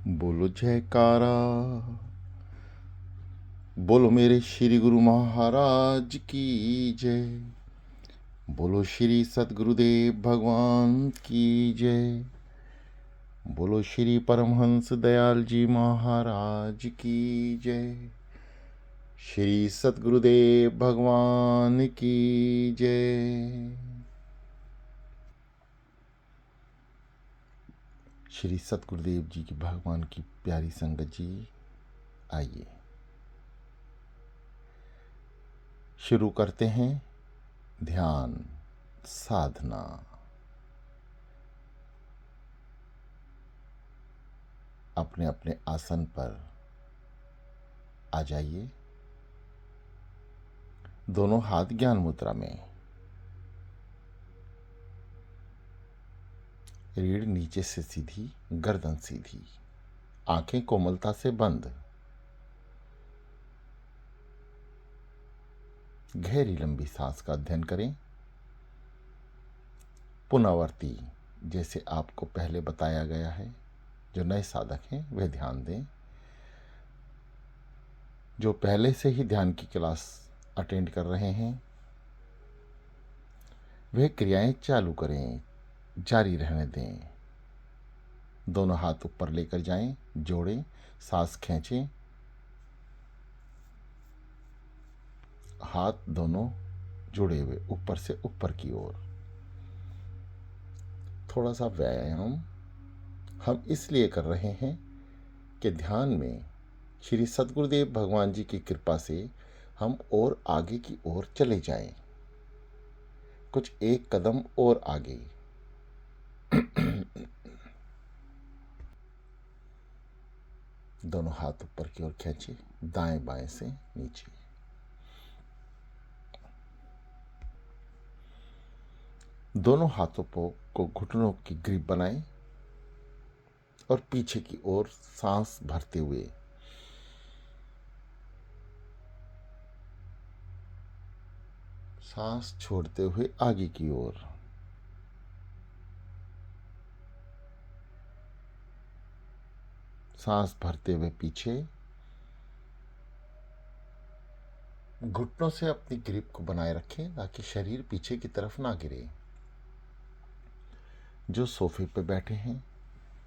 बोलो जयकारा। बोलो मेरे श्री गुरु महाराज की जय। बोलो श्री सतगुरुदेव भगवान की जय। बोलो श्री परमहंस दयाल जी महाराज की जय। श्री सतगुरुदेव भगवान की जय। श्री सतगुरुदेव जी की भगवान की प्यारी संगत जी, आइए शुरू करते हैं ध्यान साधना। अपने अपने आसन पर आ जाइए। दोनों हाथ ज्ञान मुद्रा में, रीढ़ नीचे से सीधी, गर्दन सीधी, आंखें कोमलता से बंद। गहरी लंबी सांस का अध्ययन करें। पुनरावर्ती जैसे आपको पहले बताया गया है। जो नए साधक हैं वे ध्यान दें। जो पहले से ही ध्यान की क्लास अटेंड कर रहे हैं वे क्रियाएं चालू करें, जारी रहने दें। दोनों हाथ ऊपर लेकर जाएं, जोड़ें, सांस खींचें। हाथ दोनों जुड़े हुए ऊपर से ऊपर की ओर। थोड़ा सा व्यायाम हम इसलिए कर रहे हैं कि ध्यान में श्री सतगुरुदेव भगवान जी की कृपा से हम और आगे की ओर चले जाएं, कुछ एक कदम और आगे। दोनों हाथ ऊपर की ओर खींचे, दाएं बाएं से नीचे। दोनों हाथों को घुटनों की ग्रिप बनाएं और पीछे की ओर सांस भरते हुए सांस छोड़ते हुए आगे की ओर। सांस भरते हुए पीछे। घुटनों से अपनी ग्रिप को बनाए रखें ताकि शरीर पीछे की तरफ ना गिरे। जो सोफे पर बैठे हैं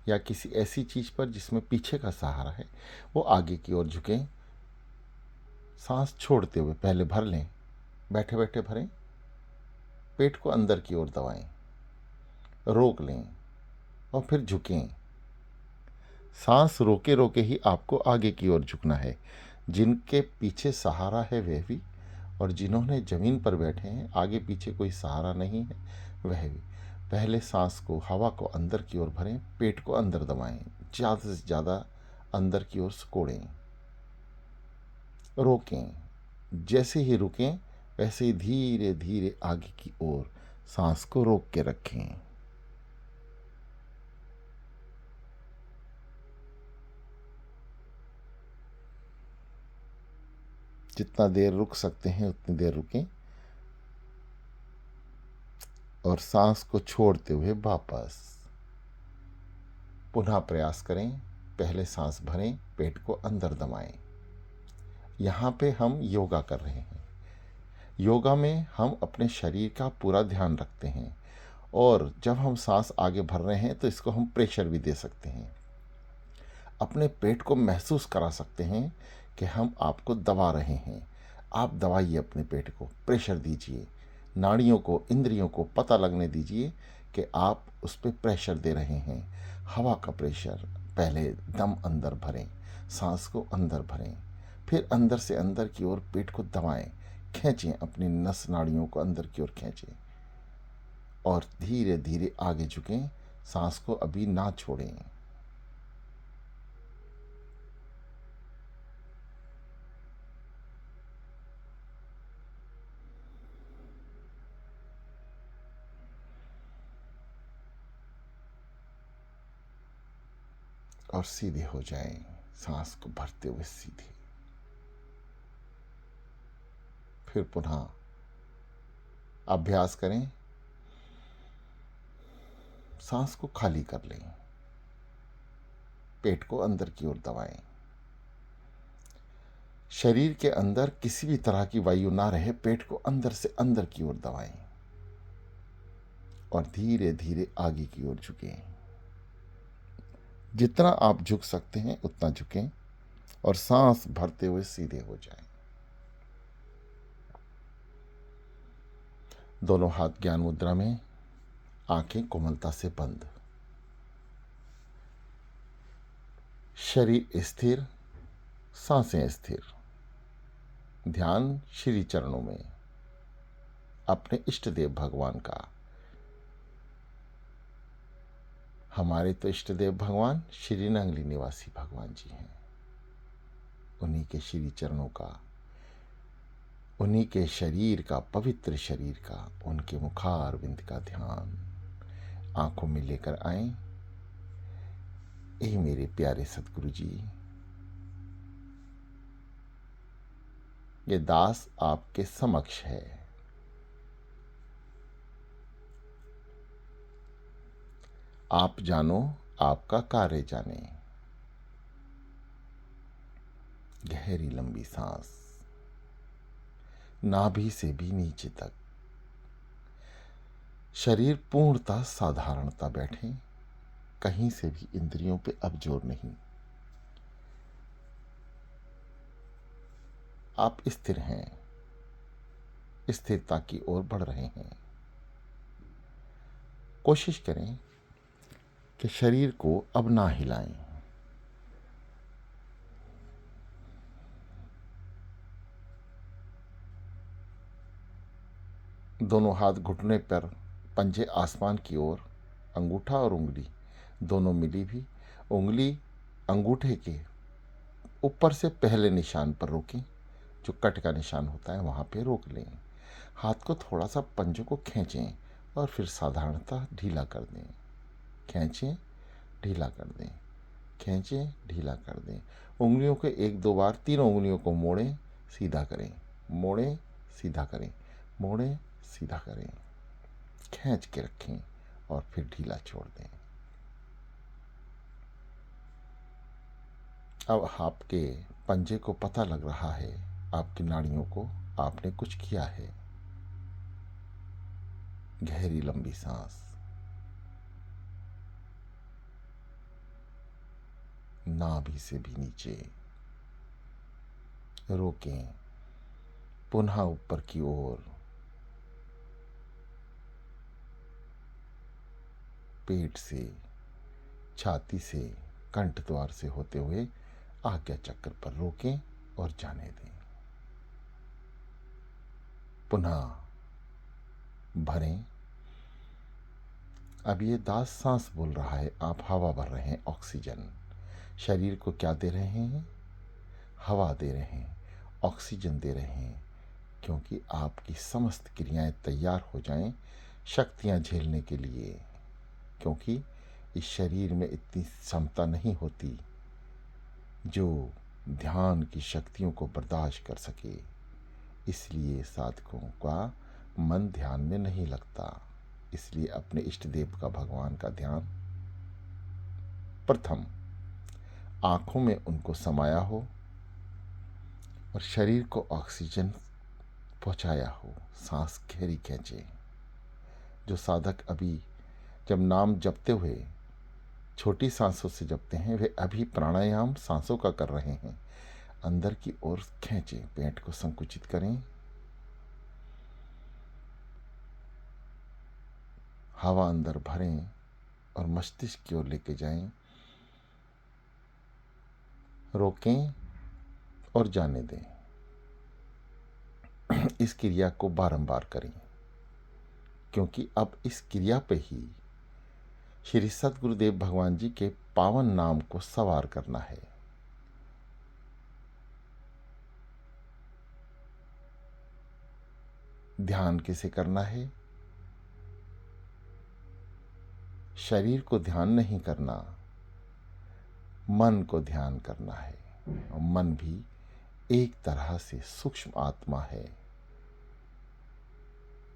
या किसी ऐसी चीज पर जिसमें पीछे का सहारा है वो आगे की ओर झुकें। सांस छोड़ते हुए पहले भर लें, बैठे बैठे भरें। पेट को अंदर की ओर दबाएं, रोक लें और फिर झुकें। सांस रोके रोके ही आपको आगे की ओर झुकना है। जिनके पीछे सहारा है वह भी, और जिन्होंने जमीन पर बैठे हैं आगे पीछे कोई सहारा नहीं है वह भी। पहले सांस को, हवा को अंदर की ओर भरें, पेट को अंदर दबाएं, ज़्यादा से ज़्यादा अंदर की ओर सिकोड़ें, रोकें। जैसे ही रुकें वैसे ही धीरे धीरे आगे की ओर सांस को रोक के रखें। जितना देर रुक सकते हैं उतनी देर रुकें और सांस को छोड़ते हुए वापस पुनः प्रयास करें। पहले सांस भरें, पेट को अंदर दबाएं। यहाँ पे हम योगा कर रहे हैं। योगा में हम अपने शरीर का पूरा ध्यान रखते हैं और जब हम सांस आगे भर रहे हैं तो इसको हम प्रेशर भी दे सकते हैं। अपने पेट को महसूस करा सकते हैं कि हम आपको दबा रहे हैं। आप दबाइए अपने पेट को, प्रेशर दीजिए। नाड़ियों को, इंद्रियों को पता लगने दीजिए कि आप उस पर प्रेशर दे रहे हैं। हवा का प्रेशर। पहले दम अंदर भरें, सांस को अंदर भरें, फिर अंदर से अंदर की ओर पेट को दबाएं, खींचें, अपनी नस नाड़ियों को अंदर की ओर खींचें और धीरे धीरे आगे झुकें। सांस को अभी ना छोड़ें। और सीधे हो जाएं, सांस को भरते हुए सीधे। फिर पुनः अभ्यास करें। सांस को खाली कर लें, पेट को अंदर की ओर दबाएं। शरीर के अंदर किसी भी तरह की वायु ना रहे, पेट को अंदर से अंदर की ओर दबाएं और धीरे धीरे आगे की ओर झुकें। जितना आप झुक सकते हैं उतना झुकें और सांस भरते हुए सीधे हो जाएं। दोनों हाथ ज्ञान मुद्रा में, आंखें कोमलता से बंद, शरीर स्थिर, सांसें स्थिर। ध्यान श्री चरणों में, अपने इष्ट देव भगवान का। हमारे तो इष्ट देव भगवान श्री नंगली निवासी भगवान जी हैं। उन्हीं के श्री चरणों का, उन्हीं के शरीर का, पवित्र शरीर का, उनके मुखारविंद का ध्यान आंखों में लेकर आए। ए मेरे प्यारे सतगुरु जी, ये दास आपके समक्ष है। आप जानो, आपका कार्य जाने। गहरी लंबी सांस, नाभि से भी नीचे तक। शरीर पूर्णतः साधारणता बैठे, कहीं से भी इंद्रियों पे अब जोर नहीं। आप स्थिर हैं, स्थिरता की ओर बढ़ रहे हैं। कोशिश करें कि शरीर को अब ना हिलाएं। दोनों हाथ घुटने पर, पंजे आसमान की ओर, अंगूठा और उंगली दोनों मिली भी। उंगली अंगूठे के ऊपर से पहले निशान पर रोकें, जो कट का निशान होता है वहां पे रोक लें। हाथ को थोड़ा सा पंजों को खींचें और फिर साधारणतः ढीला कर दें। खींचें, ढीला कर दें, खींचें, ढीला कर दें। उंगलियों के एक दो बार तीनों उंगलियों को मोड़ें, सीधा करें, मोड़ें, सीधा करें, मोड़ें, सीधा करें। खींच के रखें और फिर ढीला छोड़ दें। अब आपके पंजे को पता लग रहा है, आपकी नाड़ियों को आपने कुछ किया है। गहरी लंबी सांस, नाभि से भी नीचे रोकें, पुनः ऊपर की ओर। पेट से, छाती से, कंठ द्वार से होते हुए आज्ञा चक्र पर रोकें और जाने दें। पुनः भरें। अब ये दास सांस बोल रहा है, आप हवा भर रहे हैं, ऑक्सीजन। शरीर को क्या दे रहे हैं? हवा दे रहे हैं, ऑक्सीजन दे रहे हैं, क्योंकि आपकी समस्त क्रियाएं तैयार हो जाएं शक्तियां झेलने के लिए। क्योंकि इस शरीर में इतनी क्षमता नहीं होती जो ध्यान की शक्तियों को बर्दाश्त कर सके। इसलिए साधकों का मन ध्यान में नहीं लगता। इसलिए अपने इष्ट देव का, भगवान का ध्यान प्रथम आंखों में उनको समाया हो और शरीर को ऑक्सीजन पहुंचाया हो। सांस गहरी खींचे। जो साधक अभी जब नाम जपते हुए छोटी सांसों से जपते हैं, वे अभी प्राणायाम सांसों का कर रहे हैं। अंदर की ओर खींचे, पेट को संकुचित करें, हवा अंदर भरें और मस्तिष्क की ओर लेके जाएं। रोकें और जाने दें। इस क्रिया को बारंबार करें, क्योंकि अब इस क्रिया पे ही श्री सतगुरुदेव भगवान जी के पावन नाम को सवार करना है। ध्यान किसे करना है? शरीर को ध्यान नहीं करना, मन को ध्यान करना है। और मन भी एक तरह से सूक्ष्म आत्मा है,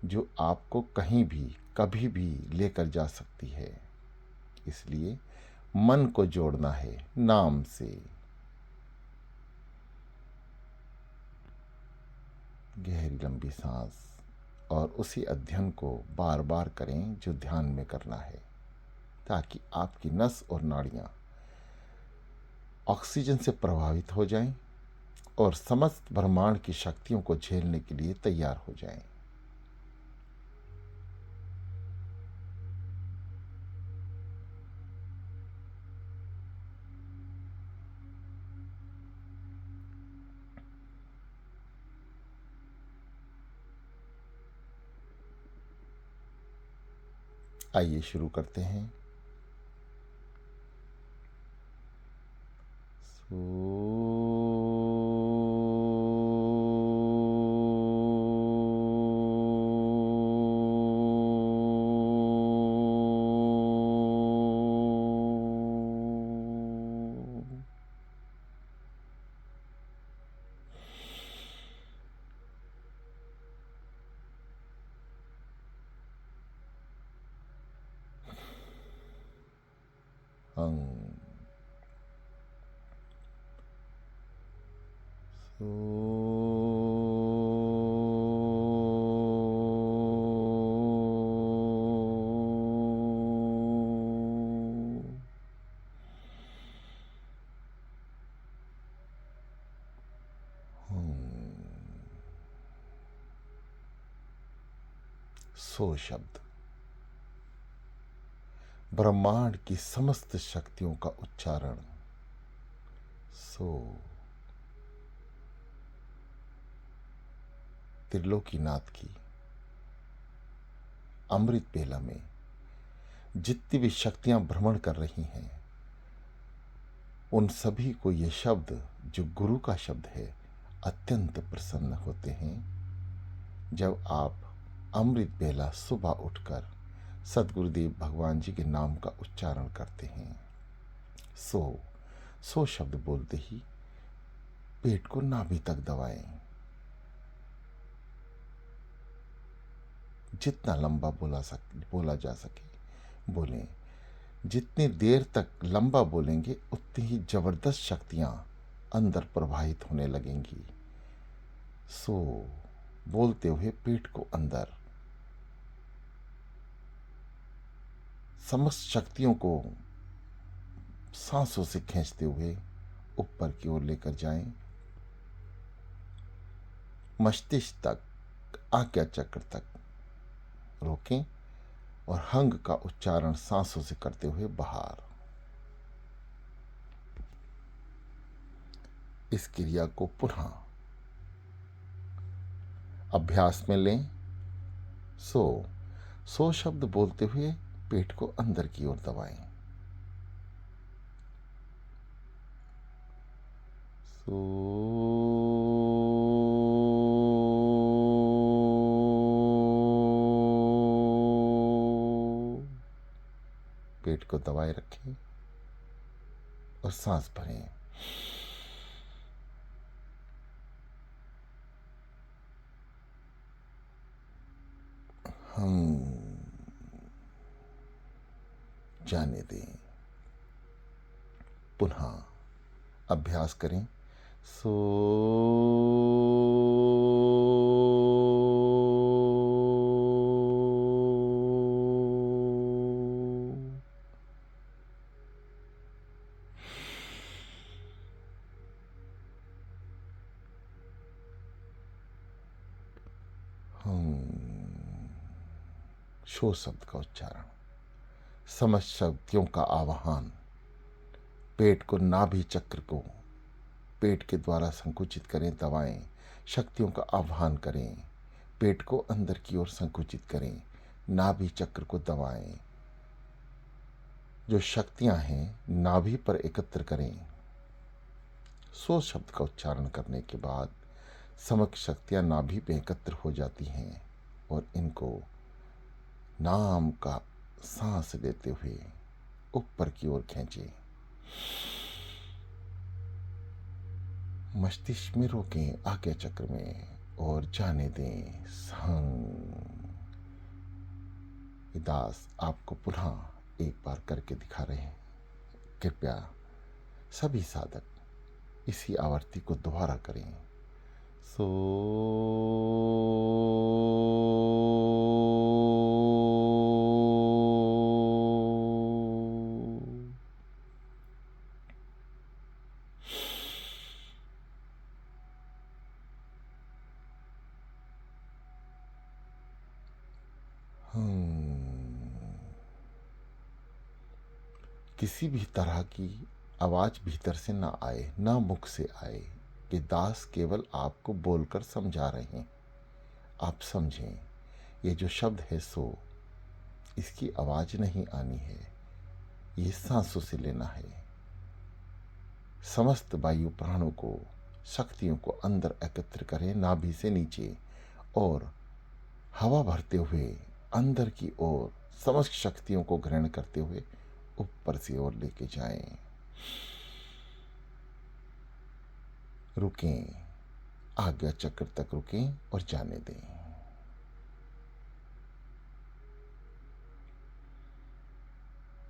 जो आपको कहीं भी कभी भी लेकर जा सकती है। इसलिए मन को जोड़ना है नाम से। गहरी लंबी सांस और उसी अध्ययन को बार बार करें जो ध्यान में करना है, ताकि आपकी नस और नाड़ियां ऑक्सीजन से प्रभावित हो जाएं और समस्त ब्रह्मांड की शक्तियों को झेलने के लिए तैयार हो जाएं। आइए शुरू करते हैं। सो शब्द ब्रह्मांड की समस्त शक्तियों का उच्चारण। सो त्रिलोकीनाथ की अमृत बेला में जितनी भी शक्तियां भ्रमण कर रही हैं, उन सभी को ये शब्द, जो गुरु का शब्द है, अत्यंत प्रसन्न होते हैं जब आप अमृत बेला सुबह उठकर सदगुरुदेव भगवान जी के नाम का उच्चारण करते हैं। सो शब्द बोलते ही पेट को नाभि तक दबाएं। जितना लंबा बोला जा सके बोलें। जितनी देर तक लंबा बोलेंगे उतनी ही जबरदस्त शक्तियां अंदर प्रवाहित होने लगेंगी। सो बोलते हुए पेट को अंदर समस्त शक्तियों को सांसों से खींचते हुए ऊपर की ओर लेकर जाएं। मस्तिष्क तक, आज्ञा चक्र तक रोकें और हंग का उच्चारण सांसों से करते हुए बाहर। इस क्रिया को पुनः अभ्यास में लें। सो शब्द बोलते हुए पेट को अंदर की ओर दबाएं। पेट को दबाए रखें और सांस भरें। हम जाने दें। पुनः अभ्यास करें। सो शो शब्द का उच्चारण, समस्त शक्तियों का आवाहन। पेट को, नाभि चक्र को पेट के द्वारा संकुचित करें, दबाएं। शक्तियों का आह्वान करें। पेट को अंदर की ओर संकुचित करें, नाभि चक्र को दबाएं। जो शक्तियां हैं नाभि पर एकत्र करें। सो शब्द का उच्चारण करने के बाद समस्त शक्तियां नाभि पे एकत्र हो जाती हैं और इनको नाम का सांस लेते हुए ऊपर की ओर खींचें। मस्तिष्क में रोकें, आज्ञा चक्र में, और जाने दें। संग दास आपको पुनः एक बार करके दिखा रहे हैं। कृपया सभी साधक इसी आवर्ती को दोबारा करें। सो किसी भी तरह की आवाज भीतर से ना आए, ना मुख से आए कि दास केवल आपको बोलकर समझा रहे हैं। आप समझें, ये जो शब्द है सो, इसकी आवाज नहीं आनी है, ये सांसों से लेना है। समस्त वायु प्राणों को, शक्तियों को अंदर एकत्र करें नाभि से नीचे, और हवा भरते हुए अंदर की ओर समस्त शक्तियों को ग्रहण करते हुए ऊपर से ओर लेके जाएं। रुकें, आज्ञा चक्र तक रुकें और जाने दें।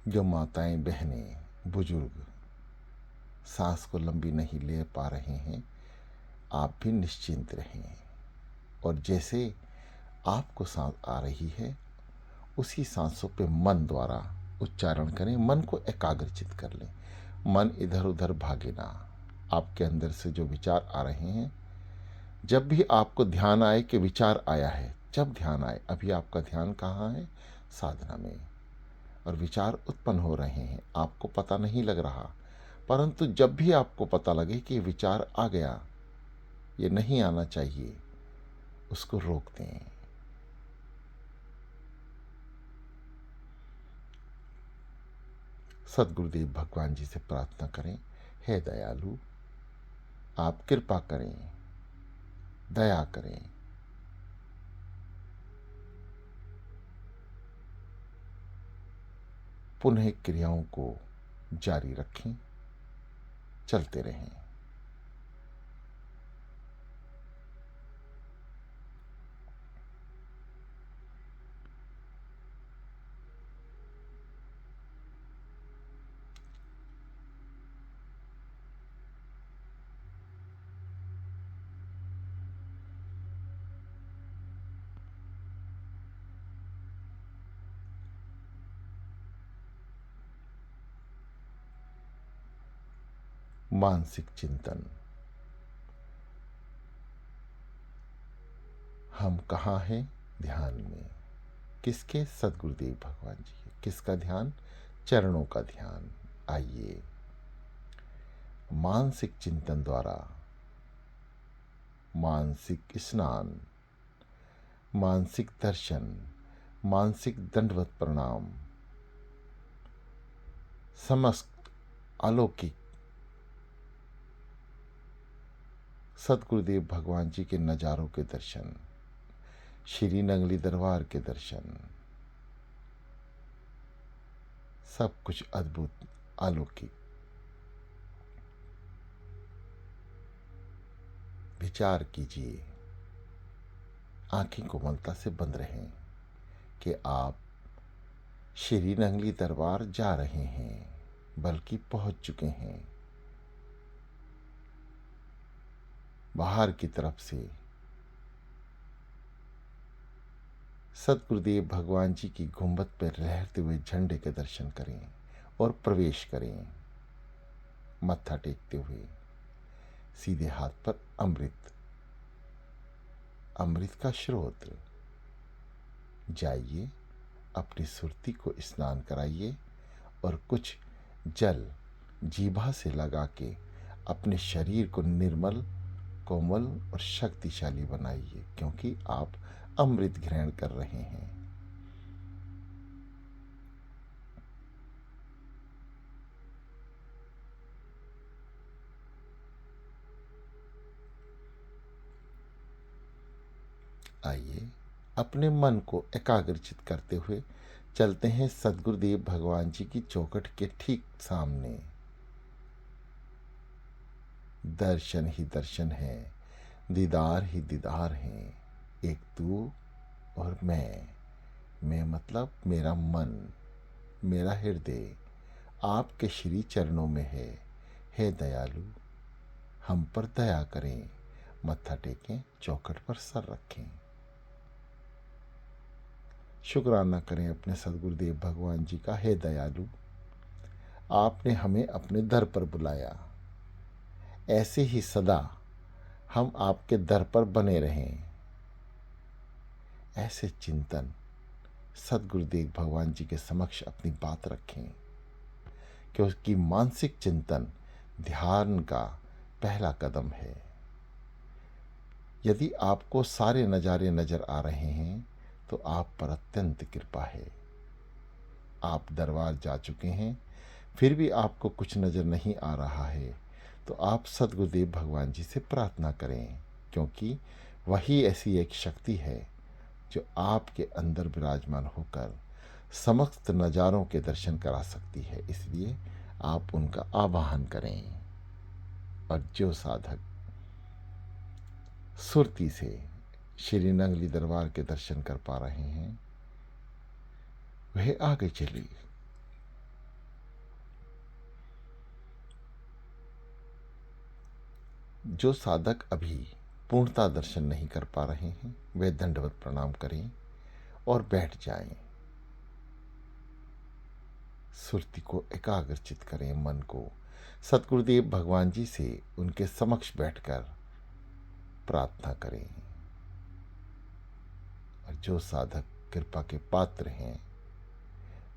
जो माताएं, बहनें, बुजुर्ग सांस को लंबी नहीं ले पा रहे हैं, आप भी निश्चिंत रहें और जैसे आपको सांस आ रही है उसी सांसों पे मन द्वारा उच्चारण करें। मन को एकाग्रचित कर लें, मन इधर उधर भागे ना। आपके अंदर से जो विचार आ रहे हैं, जब भी आपको ध्यान आए कि विचार आया है, जब ध्यान आए, अभी आपका ध्यान कहाँ है? साधना में, और विचार उत्पन्न हो रहे हैं, आपको पता नहीं लग रहा, परंतु जब भी आपको पता लगे कि विचार आ गया, ये नहीं आना चाहिए, उसको रोक दें। सद्गुरुदेव भगवान जी से प्रार्थना करें, हे दयालु, आप कृपा करें, दया करें। पुनः क्रियाओं को जारी रखें, चलते रहें। मानसिक चिंतन। हम कहाँ हैं? ध्यान में। किसके? सद्गुरुदेव भगवान जी के। किसका ध्यान? चरणों का ध्यान। आइए, मानसिक चिंतन द्वारा मानसिक स्नान, मानसिक दर्शन, मानसिक दंडवत प्रणाम, समस्त अलौकिक सद्गुरुदेव भगवान जी के नज़ारों के दर्शन, श्री नंगली दरबार के दर्शन, सब कुछ अद्भुत, अलौकिक। विचार कीजिए, आंखें कोमलता से बंद रहें कि आप श्री नंगली दरबार जा रहे हैं, बल्कि पहुंच चुके हैं। बाहर की तरफ से सद्गुरुदेव भगवान जी की गुंबद पर लहरते हुए झंडे के दर्शन करें और प्रवेश करें। मत्था टेकते हुए सीधे हाथ पर अमृत, अमृत का स्रोत। जाइए, अपनी सुरती को स्नान कराइए और कुछ जल जीभा से लगा के अपने शरीर को निर्मल, कोमल और शक्तिशाली बनाइए, क्योंकि आप अमृत ग्रहण कर रहे हैं। आइए, अपने मन को एकाग्रचित करते हुए चलते हैं सद्गुरुदेव भगवान जी की चौखट के ठीक सामने। दर्शन ही दर्शन है, दीदार ही दीदार है। एक तू और मैं मतलब मेरा मन, मेरा हृदय आपके श्री चरणों में है। हे दयालु, हम पर दया करें। मत्था टेकें, चौखट पर सर रखें। शुक्राना करें अपने सद्गुरुदेव भगवान जी का। हे दयालु, आपने हमें अपने दर पर बुलाया, ऐसे ही सदा हम आपके दर पर बने रहें। ऐसे चिंतन सद्गुरुदेव भगवान जी के समक्ष अपनी बात रखें, क्योंकि मानसिक चिंतन ध्यान का पहला कदम है। यदि आपको सारे नज़ारे नजर आ रहे हैं तो आप पर अत्यंत कृपा है। आप दरबार जा चुके हैं, फिर भी आपको कुछ नज़र नहीं आ रहा है, तो आप सद्गुरुदेव भगवान जी से प्रार्थना करें, क्योंकि वही ऐसी एक शक्ति है जो आपके अंदर विराजमान होकर समस्त नज़ारों के दर्शन करा सकती है। इसलिए आप उनका आवाहन करें। और जो साधक सुरती से श्री नंगली दरबार के दर्शन कर पा रहे हैं, वह आगे चलिए। जो साधक अभी पूर्णता दर्शन नहीं कर पा रहे हैं, वे दंडवत प्रणाम करें और बैठ जाएं। सुरती को एकाग्रचित करें, मन को सतगुरुदेव भगवान जी से उनके समक्ष बैठकर प्रार्थना करें। और जो साधक कृपा के पात्र हैं,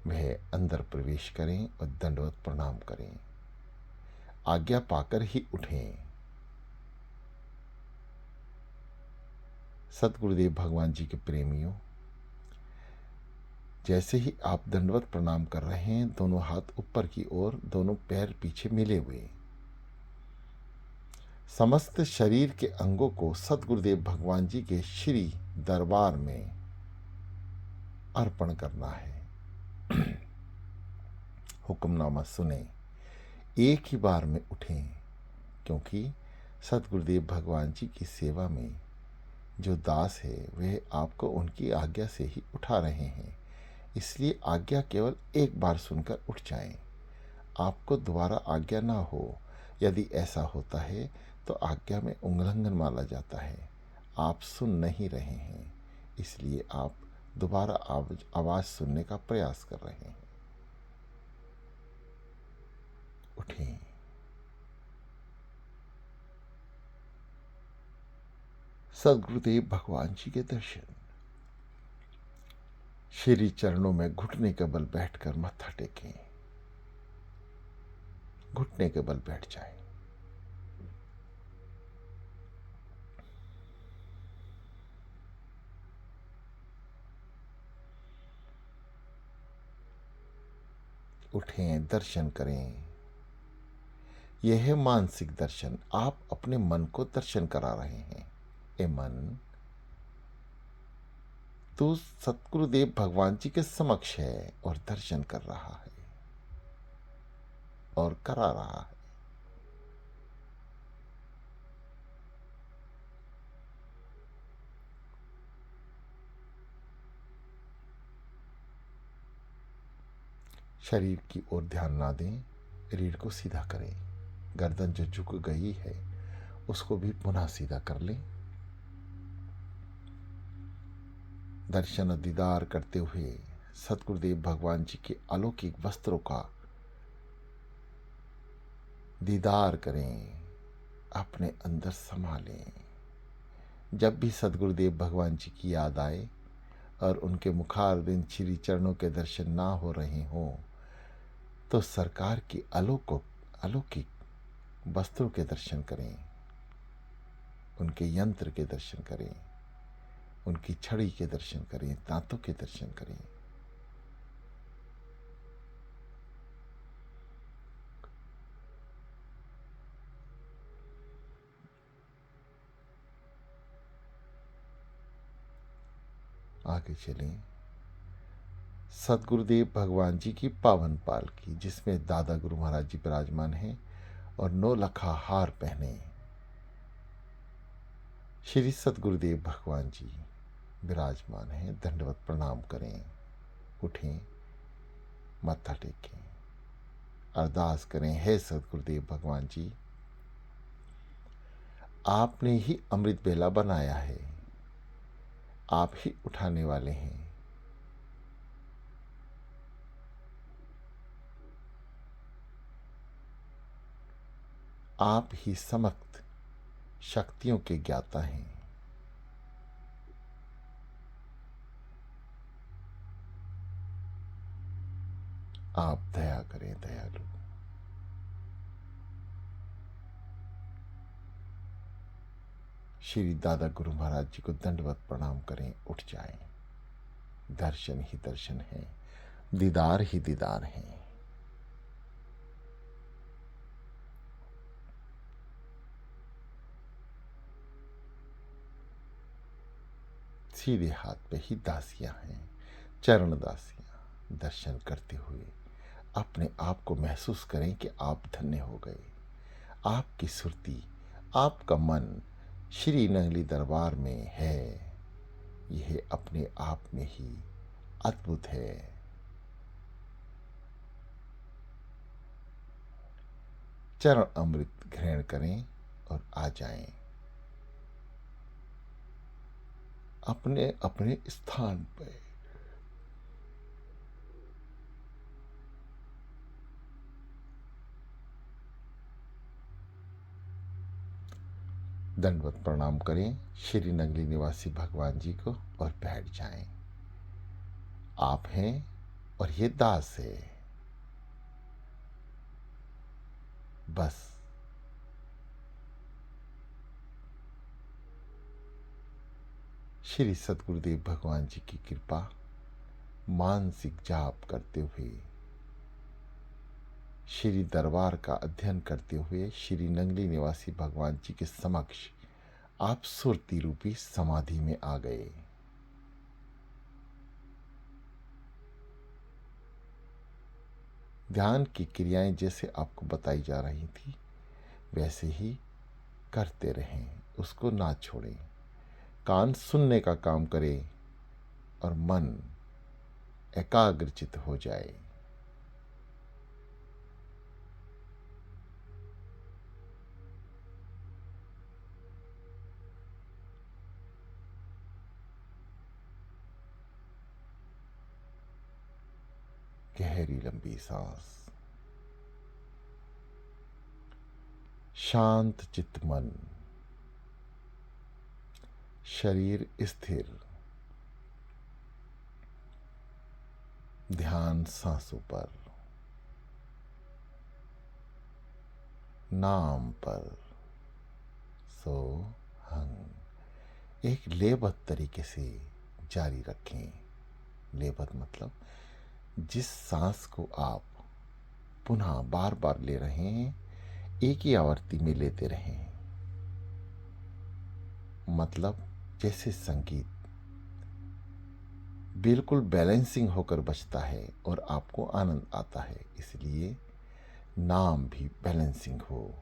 वह अंदर प्रवेश करें और दंडवत प्रणाम करें। आज्ञा पाकर ही उठें। सतगुरुदेव भगवान जी के प्रेमियों, जैसे ही आप दंडवत प्रणाम कर रहे हैं, दोनों हाथ ऊपर की ओर, दोनों पैर पीछे मिले हुए, समस्त शरीर के अंगों को सतगुरुदेव भगवान जी के श्री दरबार में अर्पण करना है। हुक्मनामा सुने, एक ही बार में उठें, क्योंकि सतगुरुदेव भगवान जी की सेवा में जो दास है वह आपको उनकी आज्ञा से ही उठा रहे हैं। इसलिए आज्ञा केवल एक बार सुनकर उठ जाएं। आपको दोबारा आज्ञा ना हो। यदि ऐसा होता है तो आज्ञा में उल्लंघन माना जाता है। आप सुन नहीं रहे हैं, इसलिए आप दोबारा आवाज़ सुनने का प्रयास कर रहे हैं। उठें। सद्गुरुदेव भगवान जी के दर्शन। श्री चरणों में घुटने के बल बैठकर मत्था टेकें। घुटने के बल बैठ जाएं। उठें, दर्शन करें। यह है मानसिक दर्शन। आप अपने मन को दर्शन करा रहे हैं। ए मन, तू सतगुरुदेव भगवान जी के समक्ष है और दर्शन कर रहा है और करा रहा है। शरीर की ओर ध्यान ना दें, रीढ़ को सीधा करें। गर्दन जो झुक गई है उसको भी पुनः सीधा कर लें। दर्शन दीदार करते हुए सतगुरुदेव भगवान जी के अलौकिक वस्त्रों का दीदार करें, अपने अंदर समा लें। जब भी सतगुरुदेव भगवान जी की याद आए और उनके मुखारविंद श्री चरणों के दर्शन ना हो रहे हों, तो सरकार की अलौकिक वस्त्रों के दर्शन करें, उनके यंत्र के दर्शन करें, उनकी छड़ी के दर्शन करें, दांतों के दर्शन करें। आगे चलें। सतगुरुदेव भगवान जी की पावन पालकी, जिसमें दादा गुरु महाराज जी विराजमान हैं और 9 लखा हार पहने श्री सतगुरुदेव भगवान जी विराजमान हैं। दंडवत प्रणाम करें। उठें, मत्था टेकें। अरदास करें, हे सदगुरुदेव भगवान जी, आपने ही अमृत बेला बनाया है, आप ही उठाने वाले हैं। आप ही समस्त शक्तियों के ज्ञाता हैं। आप दया करें दयालु। श्री दादा गुरु महाराज जी को दंडवत प्रणाम करें, उठ जाएं। दर्शन ही दर्शन है, दीदार ही दीदार है। सीधे हाथ पे ही दासियां हैं, चरण दासियां। दर्शन करते हुए अपने आप को महसूस करें कि आप धन्य हो गए। आपकी सुरती, आपका मन श्री नंगली दरबार में है। यह अपने आप में ही अद्भुत है। चरण अमृत ग्रहण करें और आ जाएं अपने अपने स्थान पर। दंडवत प्रणाम करें श्री नगली निवासी भगवान जी को और बैठ जाएं। आप हैं और ये दास है। बस श्री सतगुरुदेव भगवान जी की कृपा मानसिक जाप करते हुए, श्री दरबार का अध्ययन करते हुए श्री नंगली निवासी भगवान जी के समक्ष आप सुरती रूपी समाधि में आ गए। ध्यान की क्रियाएं जैसे आपको बताई जा रही थी वैसे ही करते रहें, उसको ना छोड़ें। कान सुनने का काम करे और मन एकाग्रचित हो जाए। गहरी लंबी सांस, शांत चित्त मन, शरीर स्थिर, ध्यान सांसों पर, नाम पर। सो हंग एक लेबत तरीके से जारी रखें। लेबत मतलब जिस सांस को आप पुनः बार बार ले रहे हैं, एक ही आवर्ती में लेते रहें। मतलब जैसे संगीत बिल्कुल बैलेंसिंग होकर बजता है और आपको आनंद आता है, इसलिए नाम भी बैलेंसिंग हो।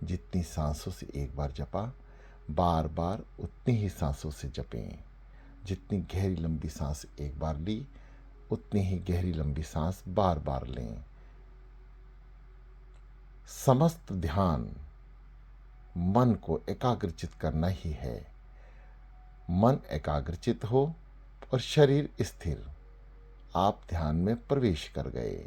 जितनी सांसों से एक बार जपा, बार बार उतनी ही सांसों से जपें। जितनी गहरी लंबी सांस एक बार ली, उतनी ही गहरी लंबी सांस बार बार लें। समस्त ध्यान मन को एकाग्रचित करना ही है। मन एकाग्रचित हो और शरीर स्थिर, आप ध्यान में प्रवेश कर गए।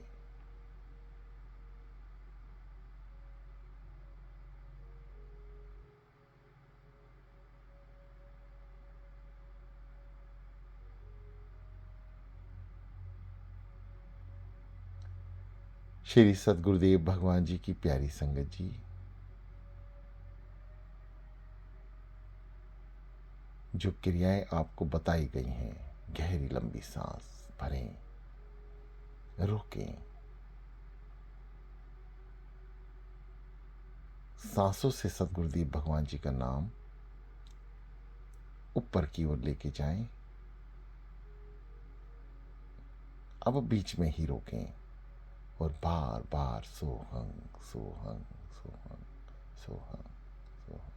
श्री सदगुरुदेव भगवान जी की प्यारी संगत जी, जो क्रियाएं आपको बताई गई हैं, गहरी लंबी सांस भरें, रोकें, सांसों से सदगुरुदेव भगवान जी का नाम ऊपर की ओर लेके जाएं। अब बीच में ही रोकें और बार बार सोहंग सोहंग सोहंग सोहंग सोहंग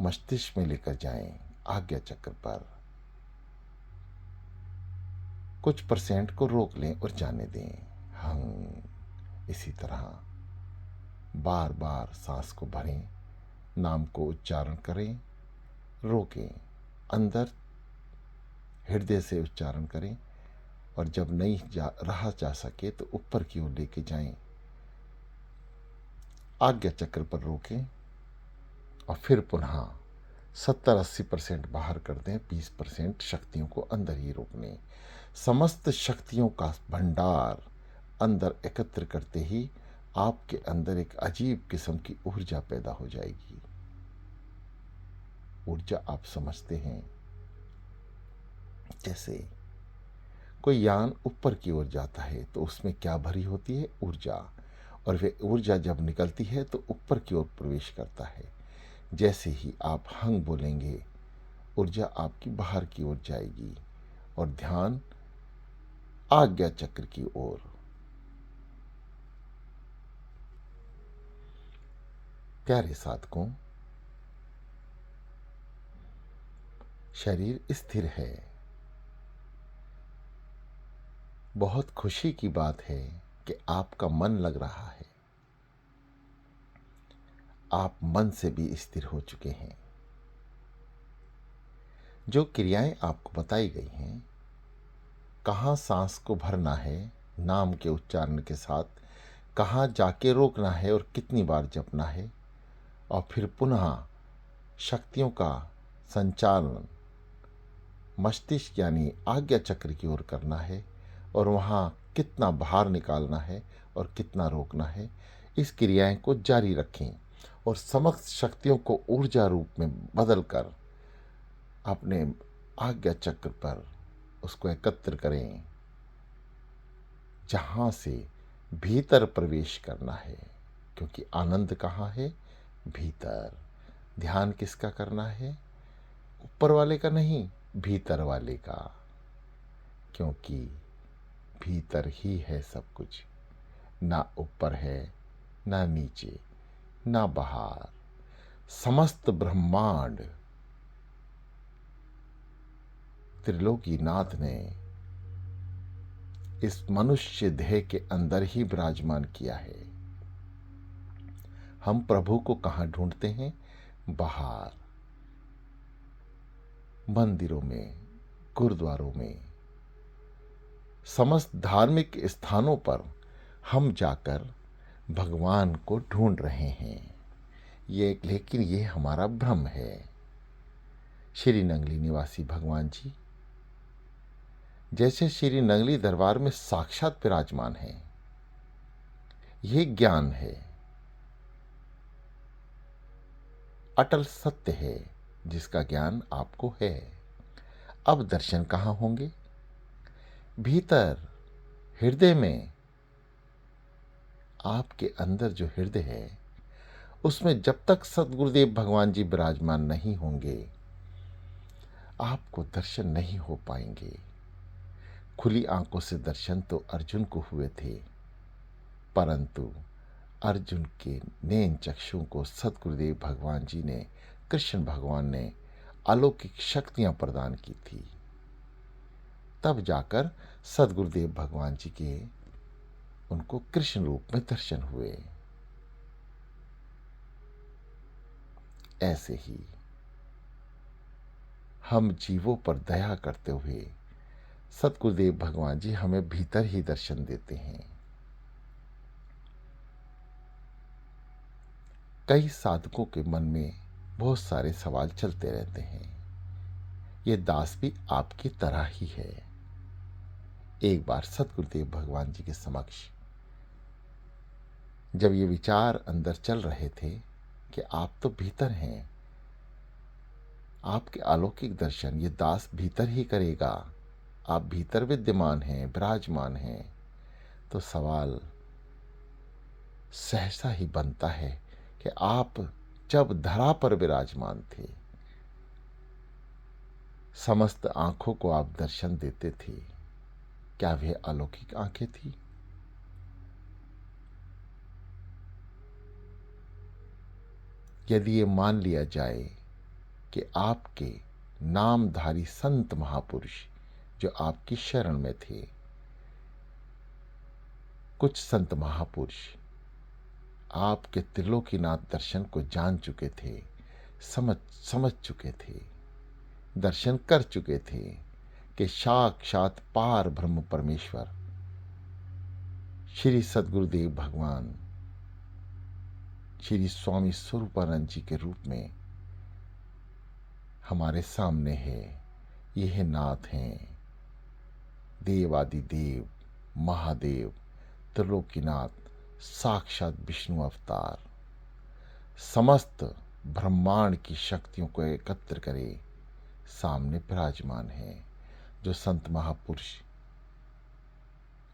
मस्तिष्क में लेकर जाएं। आज्ञा चक्र पर कुछ परसेंट को रोक लें और जाने दें। हंग। इसी तरह बार बार सांस को भरें, नाम को उच्चारण करें, रोकें, अंदर हृदय से उच्चारण करें, और जब नहीं रहा जा सके तो ऊपर की ओर लेके जाएं, आज्ञा चक्र पर रोकें, और फिर पुनः 70-80% बाहर कर दें, 20% शक्तियों को अंदर ही रोकने। समस्त शक्तियों का भंडार अंदर एकत्र करते ही आपके अंदर एक अजीब किस्म की ऊर्जा पैदा हो जाएगी। ऊर्जा आप समझते हैं, जैसे कोई यान ऊपर की ओर जाता है तो उसमें क्या भरी होती है? ऊर्जा। और वह ऊर्जा जब निकलती है तो ऊपर की ओर प्रवेश करता है। जैसे ही आप हंग बोलेंगे, ऊर्जा आपकी बाहर की ओर जाएगी और ध्यान आज्ञा चक्र की ओर। प्यारे साधकों, शरीर स्थिर है। बहुत खुशी की बात है कि आपका मन लग रहा है। आप मन से भी स्थिर हो चुके हैं। जो क्रियाएं आपको बताई गई हैं, कहाँ सांस को भरना है नाम के उच्चारण के साथ, कहाँ जाके रोकना है और कितनी बार जपना है, और फिर पुनः शक्तियों का संचालन मस्तिष्क यानी आज्ञा चक्र की ओर करना है, और वहाँ कितना बाहर निकालना है और कितना रोकना है, इस क्रियाएं को जारी रखें और समस्त शक्तियों को ऊर्जा रूप में बदलकर अपने आज्ञा चक्र पर उसको एकत्र करें, जहाँ से भीतर प्रवेश करना है। क्योंकि आनंद कहाँ है? भीतर। ध्यान किसका करना है? ऊपर वाले का नहीं, भीतर वाले का। क्योंकि भीतर ही है सब कुछ, ना ऊपर है, ना नीचे, ना बाहर। समस्त ब्रह्मांड त्रिलोकीनाथ ने इस मनुष्य देह के अंदर ही विराजमान किया है। हम प्रभु को कहाँ ढूंढते हैं? बाहर, मंदिरों में, गुरुद्वारों में, समस्त धार्मिक स्थानों पर हम जाकर भगवान को ढूंढ रहे हैं। लेकिन ये हमारा भ्रम है। श्री नंगली निवासी भगवान जी जैसे श्री नंगली दरबार में साक्षात विराजमान है, ये ज्ञान है, अटल सत्य है, जिसका ज्ञान आपको है। अब दर्शन कहाँ होंगे? भीतर, हृदय में। आपके अंदर जो हृदय है, उसमें जब तक सद्गुरुदेव भगवान जी विराजमान नहीं होंगे, आपको दर्शन नहीं हो पाएंगे। खुली आंखों से दर्शन तो अर्जुन को हुए थे, परंतु अर्जुन के नैन चक्षुओं को सद्गुरुदेव भगवान जी ने, कृष्ण भगवान ने अलौकिक शक्तियां प्रदान की थी। तब जाकर सद्गुरुदेव भगवान जी के उनको कृष्ण रूप में दर्शन हुए। ऐसे ही हम जीवों पर दया करते हुए सद्गुरुदेव भगवान जी हमें भीतर ही दर्शन देते हैं। कई साधकों के मन में बहुत सारे सवाल चलते रहते हैं। ये दास भी आपकी तरह ही है। एक बार सद्गुरुदेव भगवान जी के समक्ष जब ये विचार अंदर चल रहे थे कि आप तो भीतर हैं, आपके अलौकिक दर्शन ये दास भीतर ही करेगा, आप भीतर विद्यमान हैं, विराजमान हैं, तो सवाल सहसा ही बनता है कि आप जब धरा पर विराजमान थे, समस्त आंखों को आप दर्शन देते थे, क्या वे अलौकिक आंखें थी? यदि ये मान लिया जाए कि आपके नामधारी संत महापुरुष जो आपकी शरण में थे, कुछ संत महापुरुष आपके त्रिलोकीनाथ दर्शन को जान चुके थे, समझ चुके थे, दर्शन कर चुके थे कि साक्षात पार ब्रह्म परमेश्वर श्री सद्गुरुदेव भगवान श्री स्वामी स्वरूपानंद जी के रूप में हमारे सामने है। यह नाथ हैं, देवादिदेव महादेव त्रिलोकीनाथ, साक्षात विष्णु अवतार, समस्त ब्रह्मांड की शक्तियों को एकत्र करे सामने विराजमान है। जो संत महापुरुष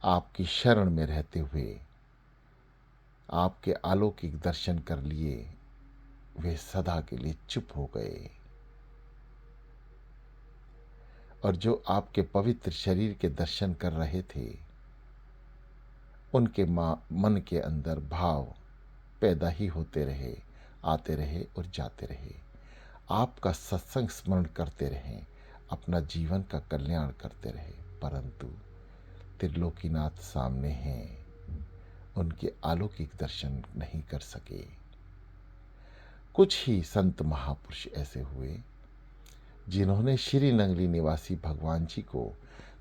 आपकी शरण में रहते हुए आपके अलौकिक दर्शन कर लिए, वे सदा के लिए चुप हो गए, और जो आपके पवित्र शरीर के दर्शन कर रहे थे, उनके मन के अंदर भाव पैदा ही होते रहे, आते रहे और जाते रहे। आपका सत्संग स्मरण करते रहे, अपना जीवन का कल्याण करते रहे, परंतु त्रिलोकीनाथ सामने हैं, उनके अलौकिक दर्शन नहीं कर सके। कुछ ही संत महापुरुष ऐसे हुए जिन्होंने श्री नंगली निवासी भगवान जी को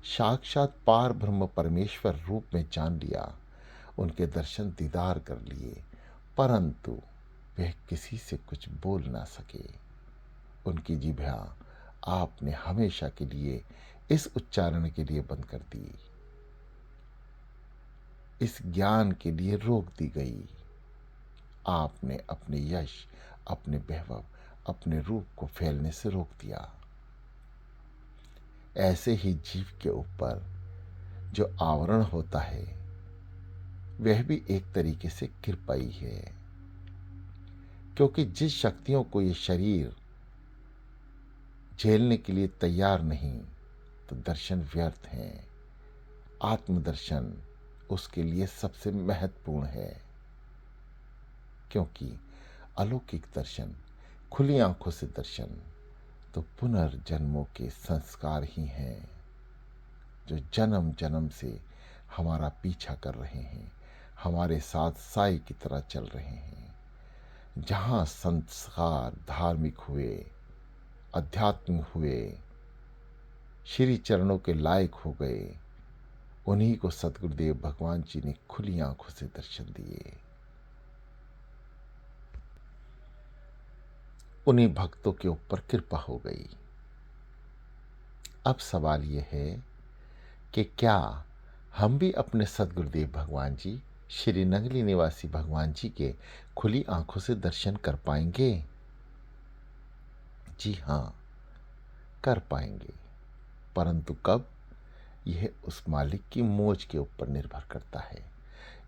साक्षात पार ब्रह्म परमेश्वर रूप में जान लिया, उनके दर्शन दीदार कर लिए, परंतु वह किसी से कुछ बोल ना सके। उनकी जिह्वा आपने हमेशा के लिए इस उच्चारण के लिए बंद कर दी, इस ज्ञान के लिए रोक दी गई। आपने अपने यश, अपने वैभव, अपने रूप को फैलने से रोक दिया। ऐसे ही जीव के ऊपर जो आवरण होता है, वह भी एक तरीके से कृपा ही है, क्योंकि जिस शक्तियों को ये शरीर झेलने के लिए तैयार नहीं, तो दर्शन व्यर्थ हैं। आत्मदर्शन उसके लिए सबसे महत्वपूर्ण है, क्योंकि अलौकिक दर्शन, खुली आंखों से दर्शन तो पुनर्जन्मों के संस्कार ही हैं, जो जन्म जन्म से हमारा पीछा कर रहे हैं, हमारे साथ साई की तरह चल रहे हैं। जहाँ संस्कार धार्मिक हुए, आध्यात्मिक हुए, श्री चरणों के लायक हो गए, उन्हीं को सद्गुरुदेव भगवान जी ने खुली आंखों से दर्शन दिए। उन्हीं भक्तों के ऊपर कृपा हो गई। अब सवाल यह है कि क्या हम भी अपने सद्गुरुदेव भगवान जी, श्री नंगली निवासी भगवान जी के खुली आंखों से दर्शन कर पाएंगे? जी हाँ, कर पाएंगे, परंतु कब? यह उस मालिक की मोज के ऊपर निर्भर करता है।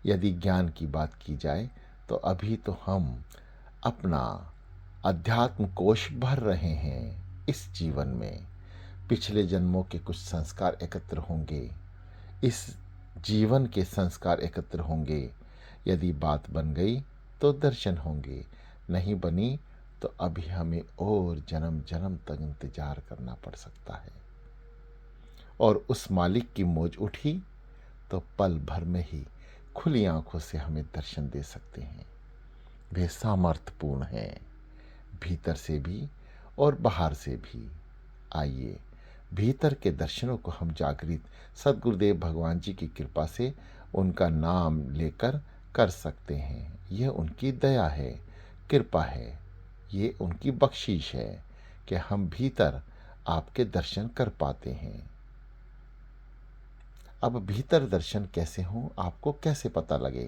यदि ज्ञान की बात की जाए तो अभी तो हम अपना अध्यात्म कोश भर रहे हैं। इस जीवन में पिछले जन्मों के कुछ संस्कार एकत्र होंगे, इस जीवन के संस्कार एकत्र होंगे। यदि बात बन गई तो दर्शन होंगे, नहीं बनी तो अभी हमें और जन्म जन्म तक इंतजार करना पड़ सकता है। और उस मालिक की मौज उठी तो पल भर में ही खुली आंखों से हमें दर्शन दे सकते हैं। वे सामर्थ्यपूर्ण है, भीतर से भी और बाहर से भी। आइए, भीतर के दर्शनों को हम जागृत सद्गुरुदेव भगवान जी की कृपा से उनका नाम लेकर कर सकते हैं। यह उनकी दया है, कृपा है, ये उनकी बख्शीश है कि हम भीतर आपके दर्शन कर पाते हैं। अब भीतर दर्शन कैसे हों, आपको कैसे पता लगे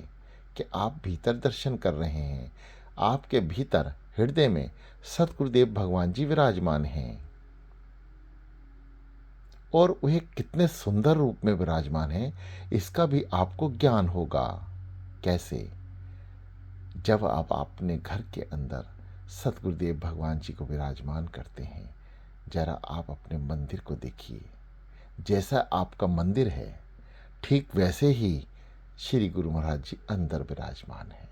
कि आप भीतर दर्शन कर रहे हैं? आपके भीतर हृदय में सद्गुरुदेव भगवान जी विराजमान हैं, और वह कितने सुंदर रूप में विराजमान हैं, इसका भी आपको ज्ञान होगा। कैसे? जब आप अपने घर के अंदर सद्गुरुदेव भगवान जी को विराजमान करते हैं, जरा आप अपने मंदिर को देखिए। जैसा आपका मंदिर है, ठीक वैसे ही श्री गुरु महाराज जी अंदर विराजमान हैं।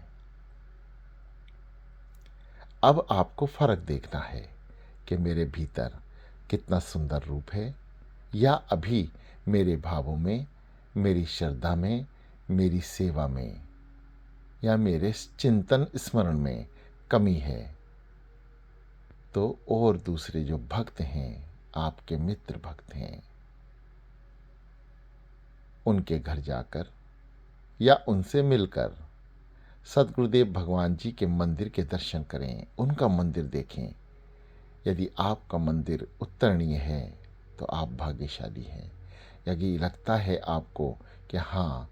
अब आपको फर्क देखना है कि मेरे भीतर कितना सुंदर रूप है, या अभी मेरे भावों में, मेरी श्रद्धा में, मेरी सेवा में या मेरे चिंतन स्मरण में कमी है, तो और दूसरे जो भक्त हैं, आपके मित्र भक्त हैं, उनके घर जाकर या उनसे मिलकर सद्गुरुदेव भगवान जी के मंदिर के दर्शन करें, उनका मंदिर देखें। यदि आपका मंदिर उत्तरणीय है तो आप भाग्यशाली हैं। यदि लगता है आपको कि हाँ,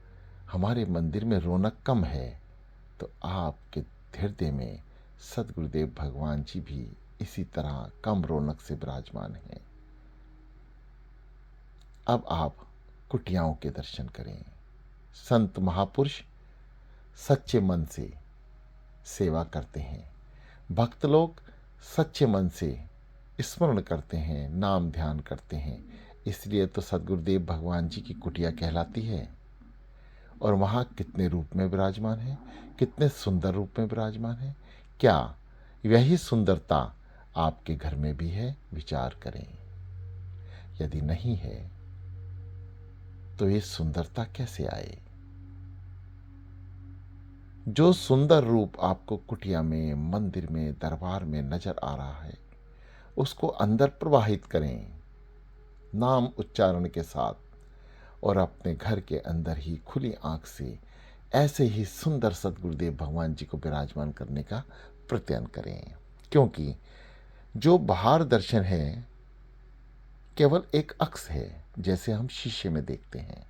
हमारे मंदिर में रौनक कम है, तो आपके हृदय में सद्गुरुदेव भगवान जी भी इसी तरह कम रौनक से विराजमान हैं। अब आप कुटियाओं के दर्शन करें। संत महापुरुष सच्चे मन से सेवा करते हैं, भक्त लोग सच्चे मन से स्मरण करते हैं, नाम ध्यान करते हैं। इसलिए तो सद्गुरुदेव भगवान जी की कुटिया कहलाती है। और वहाँ कितने रूप में विराजमान है, कितने सुंदर रूप में विराजमान है। क्या यही सुंदरता आपके घर में भी है? विचार करें। यदि नहीं है तो ये सुंदरता कैसे आए? जो सुंदर रूप आपको कुटिया में, मंदिर में, दरबार में नजर आ रहा है, उसको अंदर प्रवाहित करें नाम उच्चारण के साथ, और अपने घर के अंदर ही खुली आंख से ऐसे ही सुंदर सद्गुरुदेव भगवान जी को विराजमान करने का प्रयत्न करें। क्योंकि जो बाहर दर्शन है केवल एक अक्स है, जैसे हम शीशे में देखते हैं।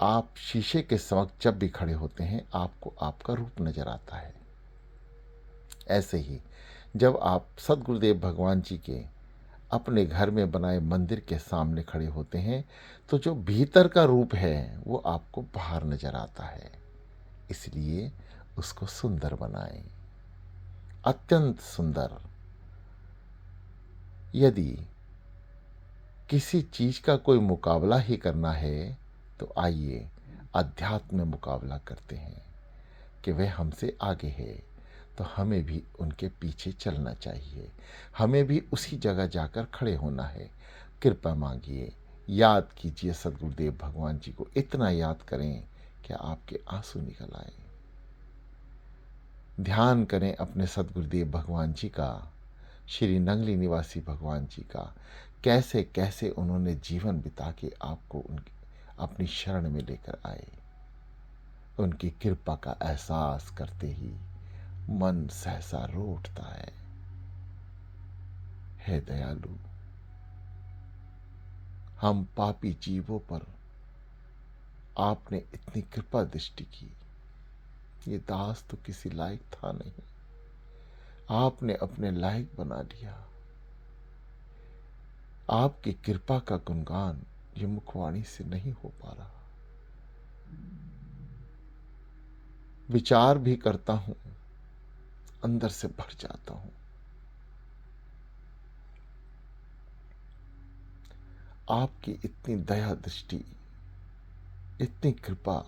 आप शीशे के समक्ष जब भी खड़े होते हैं, आपको आपका रूप नजर आता है। ऐसे ही जब आप सद्गुरुदेव भगवान जी के अपने घर में बनाए मंदिर के सामने खड़े होते हैं, तो जो भीतर का रूप है वो आपको बाहर नजर आता है। इसलिए उसको सुंदर बनाएं, अत्यंत सुंदर। यदि किसी चीज का कोई मुकाबला ही करना है, तो आइए अध्यात्म में मुकाबला करते हैं कि वह हमसे आगे है, तो हमें भी उनके पीछे चलना चाहिए। हमें भी उसी जगह जाकर खड़े होना है। कृपा मांगिए, याद कीजिए सद्गुरुदेव भगवान जी को, इतना याद करें कि आपके आंसू निकल आए। ध्यान करें अपने सद्गुरुदेव भगवान जी का, श्री नंगली निवासी भगवान जी का, कैसे कैसे उन्होंने जीवन बिता के आपको उनकी अपनी शरण में लेकर आए। उनकी कृपा का एहसास करते ही मन सहसा रो उठता है। हे दयालु, हम पापी जीवों पर आपने इतनी कृपा दृष्टि की। ये दास तो किसी लायक था नहीं, आपने अपने लायक बना लिया। आपकी कृपा का गुणगान ये मुखवाणी से नहीं हो पा रहा। विचार भी करता हूं, अंदर से भर जाता हूं। आपकी इतनी दया दृष्टि, इतनी कृपा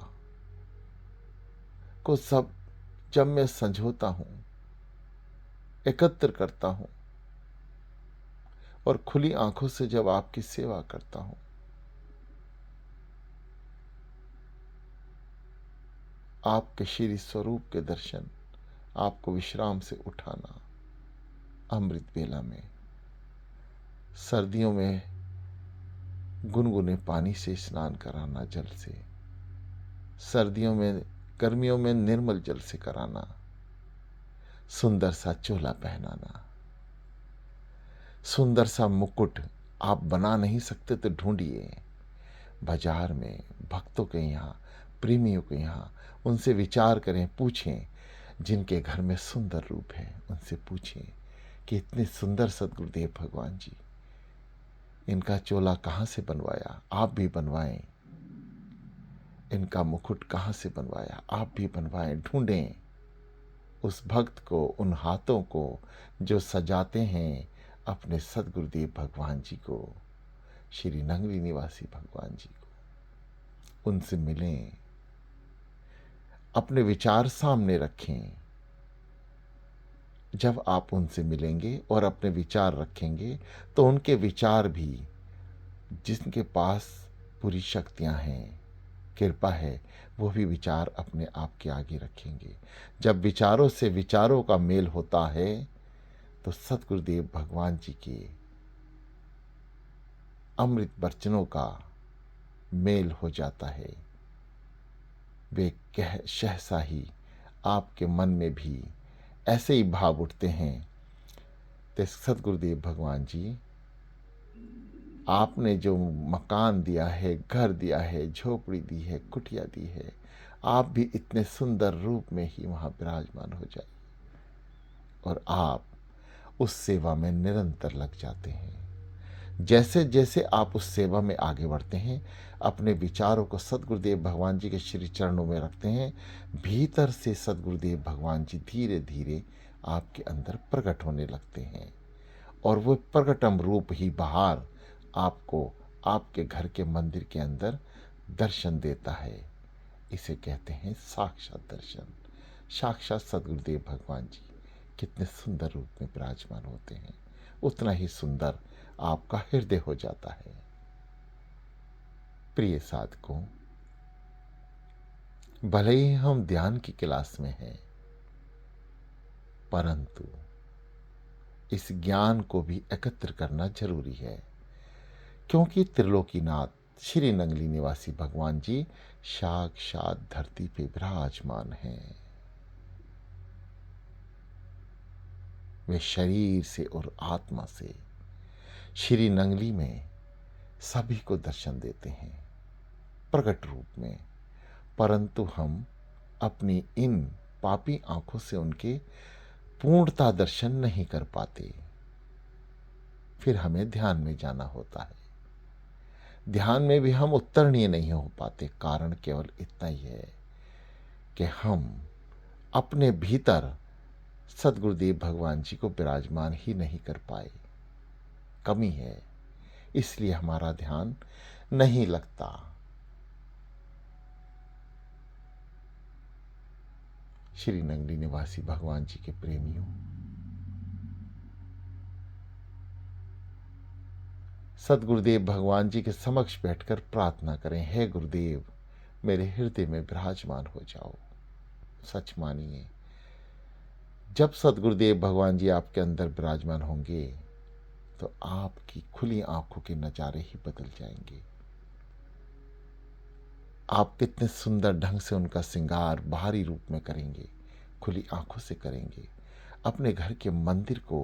को सब जब मैं संजोता हूं, एकत्र करता हूं और खुली आंखों से जब आपकी सेवा करता हूं, आपके श्री स्वरूप के दर्शन, आपको विश्राम से उठाना, अमृत बेला में, सर्दियों में गुनगुने पानी से स्नान कराना, जल से, सर्दियों में, गर्मियों में निर्मल जल से कराना, सुंदर सा चोला पहनाना, सुंदर सा मुकुट आप बना नहीं सकते तो ढूंढिए बाजार में, भक्तों के यहाँ, प्रेमियों के यहाँ। उनसे विचार करें, पूछें, जिनके घर में सुंदर रूप है उनसे पूछें कि इतने सुंदर सद्गुरुदेव भगवान जी, इनका चोला कहाँ से बनवाया? आप भी बनवाएं। इनका मुकुट कहाँ से बनवाया? आप भी बनवाएं। ढूंढें उस भक्त को, उन हाथों को जो सजाते हैं अपने सद्गुरुदेव भगवान जी को, श्री नंगली निवासी भगवान जी को। उनसे मिलें, अपने विचार सामने रखें। जब आप उनसे मिलेंगे और अपने विचार रखेंगे, तो उनके विचार भी जिनके पास पूरी शक्तियां हैं, कृपा है, वो भी विचार अपने आप के आगे रखेंगे। जब विचारों से विचारों का मेल होता है तो सतगुरुदेव भगवान जी के अमृत वचनों का मेल हो जाता है। वे कह सहसा ही आपके मन में भी ऐसे ही भाव उठते हैं। तो सतगुरुदेव भगवान जी, आपने जो मकान दिया है, घर दिया है, झोपड़ी दी है, कुटिया दी है, आप भी इतने सुंदर रूप में ही वहाँ विराजमान हो जाए और आप उस सेवा में निरंतर लग जाते हैं। जैसे जैसे आप उस सेवा में आगे बढ़ते हैं, अपने विचारों को सतगुरुदेव भगवान जी के श्री चरणों में रखते हैं, भीतर से सतगुरुदेव भगवान जी धीरे धीरे आपके अंदर प्रकट होने लगते हैं और वो प्रकटम रूप ही बाहर आपको आपके घर के मंदिर के अंदर दर्शन देता है। इसे कहते हैं साक्षात दर्शन। साक्षात सतगुरुदेव भगवान जी कितने सुंदर रूप में विराजमान होते हैं, उतना ही सुंदर आपका हृदय हो जाता है। प्रिय साधकों, भले ही हम ध्यान की क्लास में हैं, परंतु इस ज्ञान को भी एकत्र करना जरूरी है, क्योंकि त्रिलोकीनाथ श्री नंगली निवासी भगवान जी साक्षात धरती पे विराजमान हैं। वे शरीर से और आत्मा से श्री नंगली में सभी को दर्शन देते हैं प्रकट रूप में, परंतु हम अपनी इन पापी आंखों से उनके पूर्णता दर्शन नहीं कर पाते। फिर हमें ध्यान में जाना होता है। ध्यान में भी हम उत्तरणीय नहीं हो पाते। कारण केवल इतना ही है कि हम अपने भीतर सदगुरुदेव भगवान जी को विराजमान ही नहीं कर पाए। कमी है, इसलिए हमारा ध्यान नहीं लगता। श्री नंगली निवासी भगवान जी के प्रेमियों, सदगुरुदेव भगवान जी के समक्ष बैठकर प्रार्थना करें, हे गुरुदेव मेरे हृदय में विराजमान हो जाओ। सच मानिए, जब सदगुरुदेव भगवान जी आपके अंदर विराजमान होंगे तो आपकी खुली आंखों के नजारे ही बदल जाएंगे। आप कितने सुंदर ढंग से उनका श्रृंगार बाहरी रूप में करेंगे, खुली आंखों से करेंगे। अपने घर के मंदिर को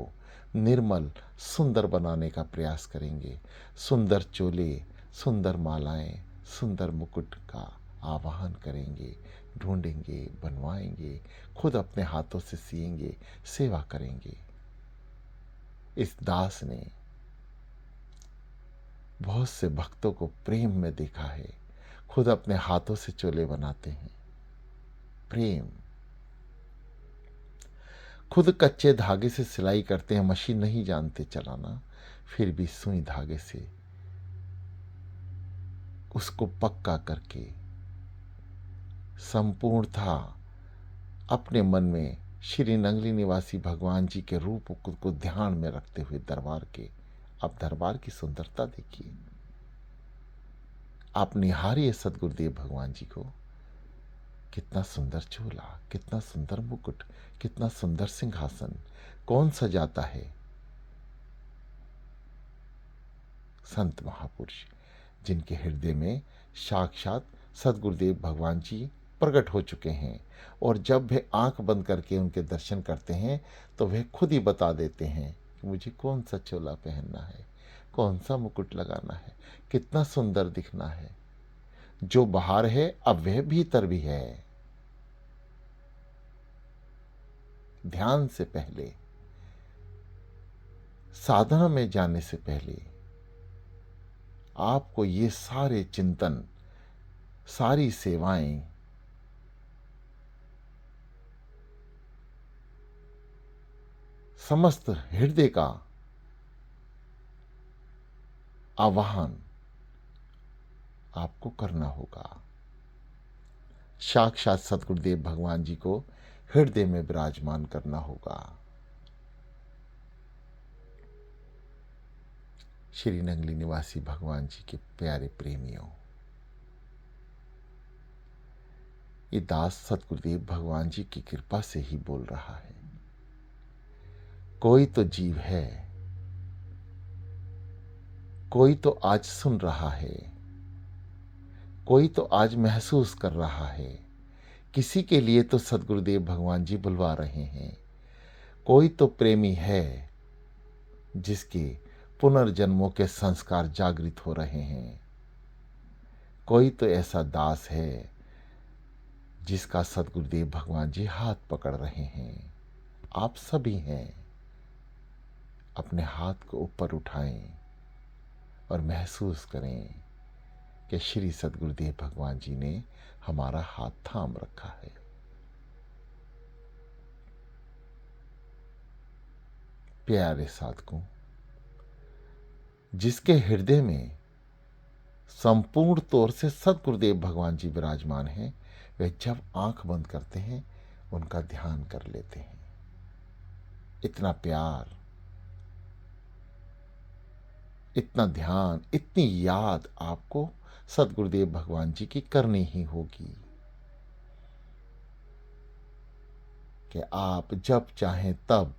निर्मल सुंदर बनाने का प्रयास करेंगे। सुंदर चोले, सुंदर मालाएं, सुंदर मुकुट का आवाहन करेंगे, ढूंढेंगे, बनवाएंगे, खुद अपने हाथों से सिएंगे, सेवा करेंगे। इस दास ने बहुत से भक्तों को प्रेम में देखा है, खुद अपने हाथों से चोले बनाते हैं। प्रेम, खुद कच्चे धागे से सिलाई करते हैं, मशीन नहीं जानते चलाना, फिर भी सुई धागे से उसको पक्का करके संपूर्णता अपने मन में श्री नंगली निवासी भगवान जी के रूप को ध्यान में रखते हुए दरबार के, आप दरबार की सुंदरता देखिए। आप निहारिए सदगुरुदेव भगवान जी को, कितना सुंदर चोला, कितना सुंदर मुकुट, कितना सुंदर सिंहासन। कौन सजाता है? संत महापुरुष, जिनके हृदय में साक्षात सदगुरुदेव भगवान जी प्रकट हो चुके हैं। और जब वे आंख बंद करके उनके दर्शन करते हैं तो वे खुद ही बता देते हैं कि मुझे कौन सा चोला पहनना है, कौन सा मुकुट लगाना है, कितना सुंदर दिखना है। जो बाहर है अब वह भीतर भी है। ध्यान से पहले, साधना में जाने से पहले आपको ये सारे चिंतन, सारी सेवाएं समस्त हृदय का आवाहन आपको करना होगा। साक्षात सतगुरुदेव भगवान जी को हृदय में विराजमान करना होगा। श्री नंगली निवासी भगवान जी के प्यारे प्रेमियों, ये दास सतगुरुदेव भगवान जी की कृपा से ही बोल रहा है। कोई तो जीव है, कोई तो आज सुन रहा है, कोई तो आज महसूस कर रहा है। किसी के लिए तो सतगुरुदेव भगवान जी बुलवा रहे हैं। कोई तो प्रेमी है जिसके पुनर्जन्मों के संस्कार जागृत हो रहे हैं। कोई तो ऐसा दास है जिसका सतगुरुदेव भगवान जी हाथ पकड़ रहे हैं। आप सभी हैं। अपने हाथ को ऊपर उठाएं और महसूस करें कि श्री सतगुरुदेव भगवान जी ने हमारा हाथ थाम रखा है। प्यारे साधकों, जिसके हृदय में संपूर्ण तौर से सतगुरुदेव भगवान जी विराजमान हैं, वे जब आंख बंद करते हैं उनका ध्यान कर लेते हैं। इतना प्यार, इतना ध्यान, इतनी याद आपको सतगुरुदेव भगवान जी की करनी ही होगी कि आप जब चाहें तब,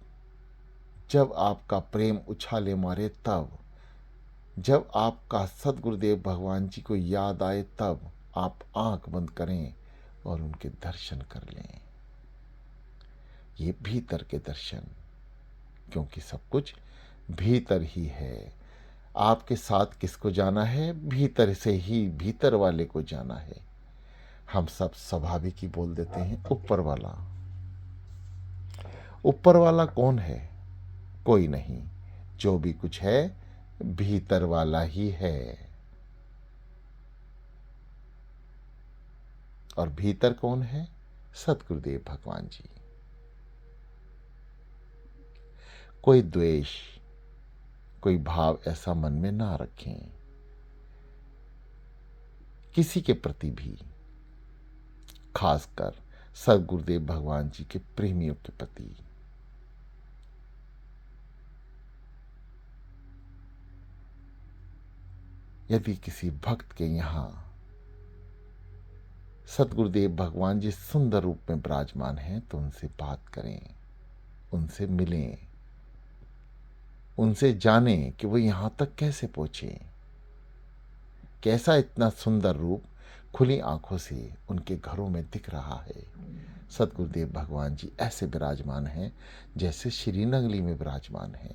जब आपका प्रेम उछाले मारे तब, जब आपका सतगुरुदेव भगवान जी को याद आए तब आप आंख बंद करें और उनके दर्शन कर लें। ये भीतर के दर्शन, क्योंकि सब कुछ भीतर ही है। आपके साथ किसको जाना है? भीतर से ही भीतर वाले को जाना है। हम सब स्वाभाविक ही बोल देते हैं ऊपर वाला। ऊपर वाला कौन है? कोई नहीं। जो भी कुछ है भीतर वाला ही है। और भीतर कौन है? सतगुरुदेव भगवान जी। कोई द्वेष, कोई भाव ऐसा मन में ना रखें किसी के प्रति भी, खासकर सतगुरुदेव भगवान जी के प्रेमियों के प्रति। यदि किसी भक्त के यहाँ सतगुरुदेव भगवान जी सुंदर रूप में विराजमान हैं तो उनसे बात करें, उनसे मिलें, उनसे जानें कि वो यहाँ तक कैसे पहुंचे। कैसा इतना सुंदर रूप खुली आंखों से उनके घरों में दिख रहा है। सतगुरुदेव भगवान जी ऐसे विराजमान हैं जैसे श्रीनगरी में विराजमान हैं।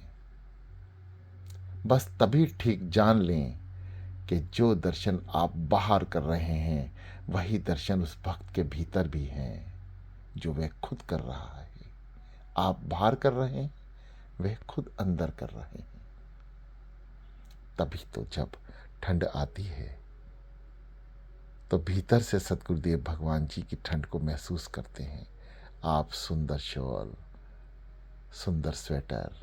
बस तभी ठीक जान लें कि जो दर्शन आप बाहर कर रहे हैं वही दर्शन उस भक्त के भीतर भी हैं, जो वह खुद कर रहा है। आप बाहर कर रहे हैं, वह खुद अंदर कर रहे हैं। तभी तो जब ठंड आती है तो भीतर से सतगुरुदेव भगवान जी की ठंड को महसूस करते हैं। आप सुंदर शॉल, सुंदर स्वेटर,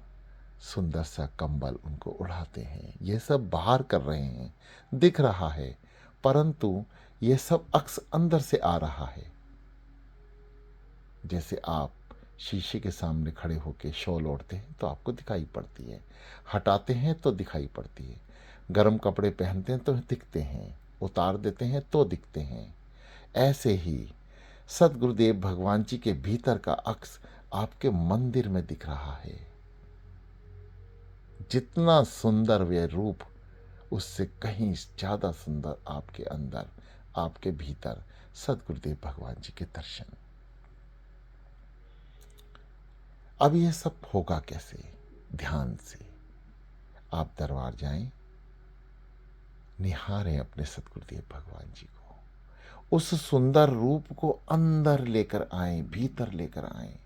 सुंदर सा कंबल उनको उड़ाते हैं। ये सब बाहर कर रहे हैं, दिख रहा है, परंतु ये सब अक्स अंदर से आ रहा है। जैसे आप शीशे के सामने खड़े होकर शॉल ओढ़ते हैं तो आपको दिखाई पड़ती है, हटाते हैं तो दिखाई पड़ती है, गर्म कपड़े पहनते हैं तो दिखते हैं, उतार देते हैं तो दिखते हैं। ऐसे ही सतगुरुदेव भगवान जी के भीतर का अक्स आपके मंदिर में दिख रहा है। जितना सुंदर वह रूप, उससे कहीं ज्यादा सुंदर आपके अंदर, आपके भीतर सतगुरुदेव भगवान जी के दर्शन। अब यह सब होगा कैसे? ध्यान से। आप दरबार जाएं, निहारें अपने सतगुरुदेव भगवान जी को, उस सुंदर रूप को अंदर लेकर आए, भीतर लेकर आए।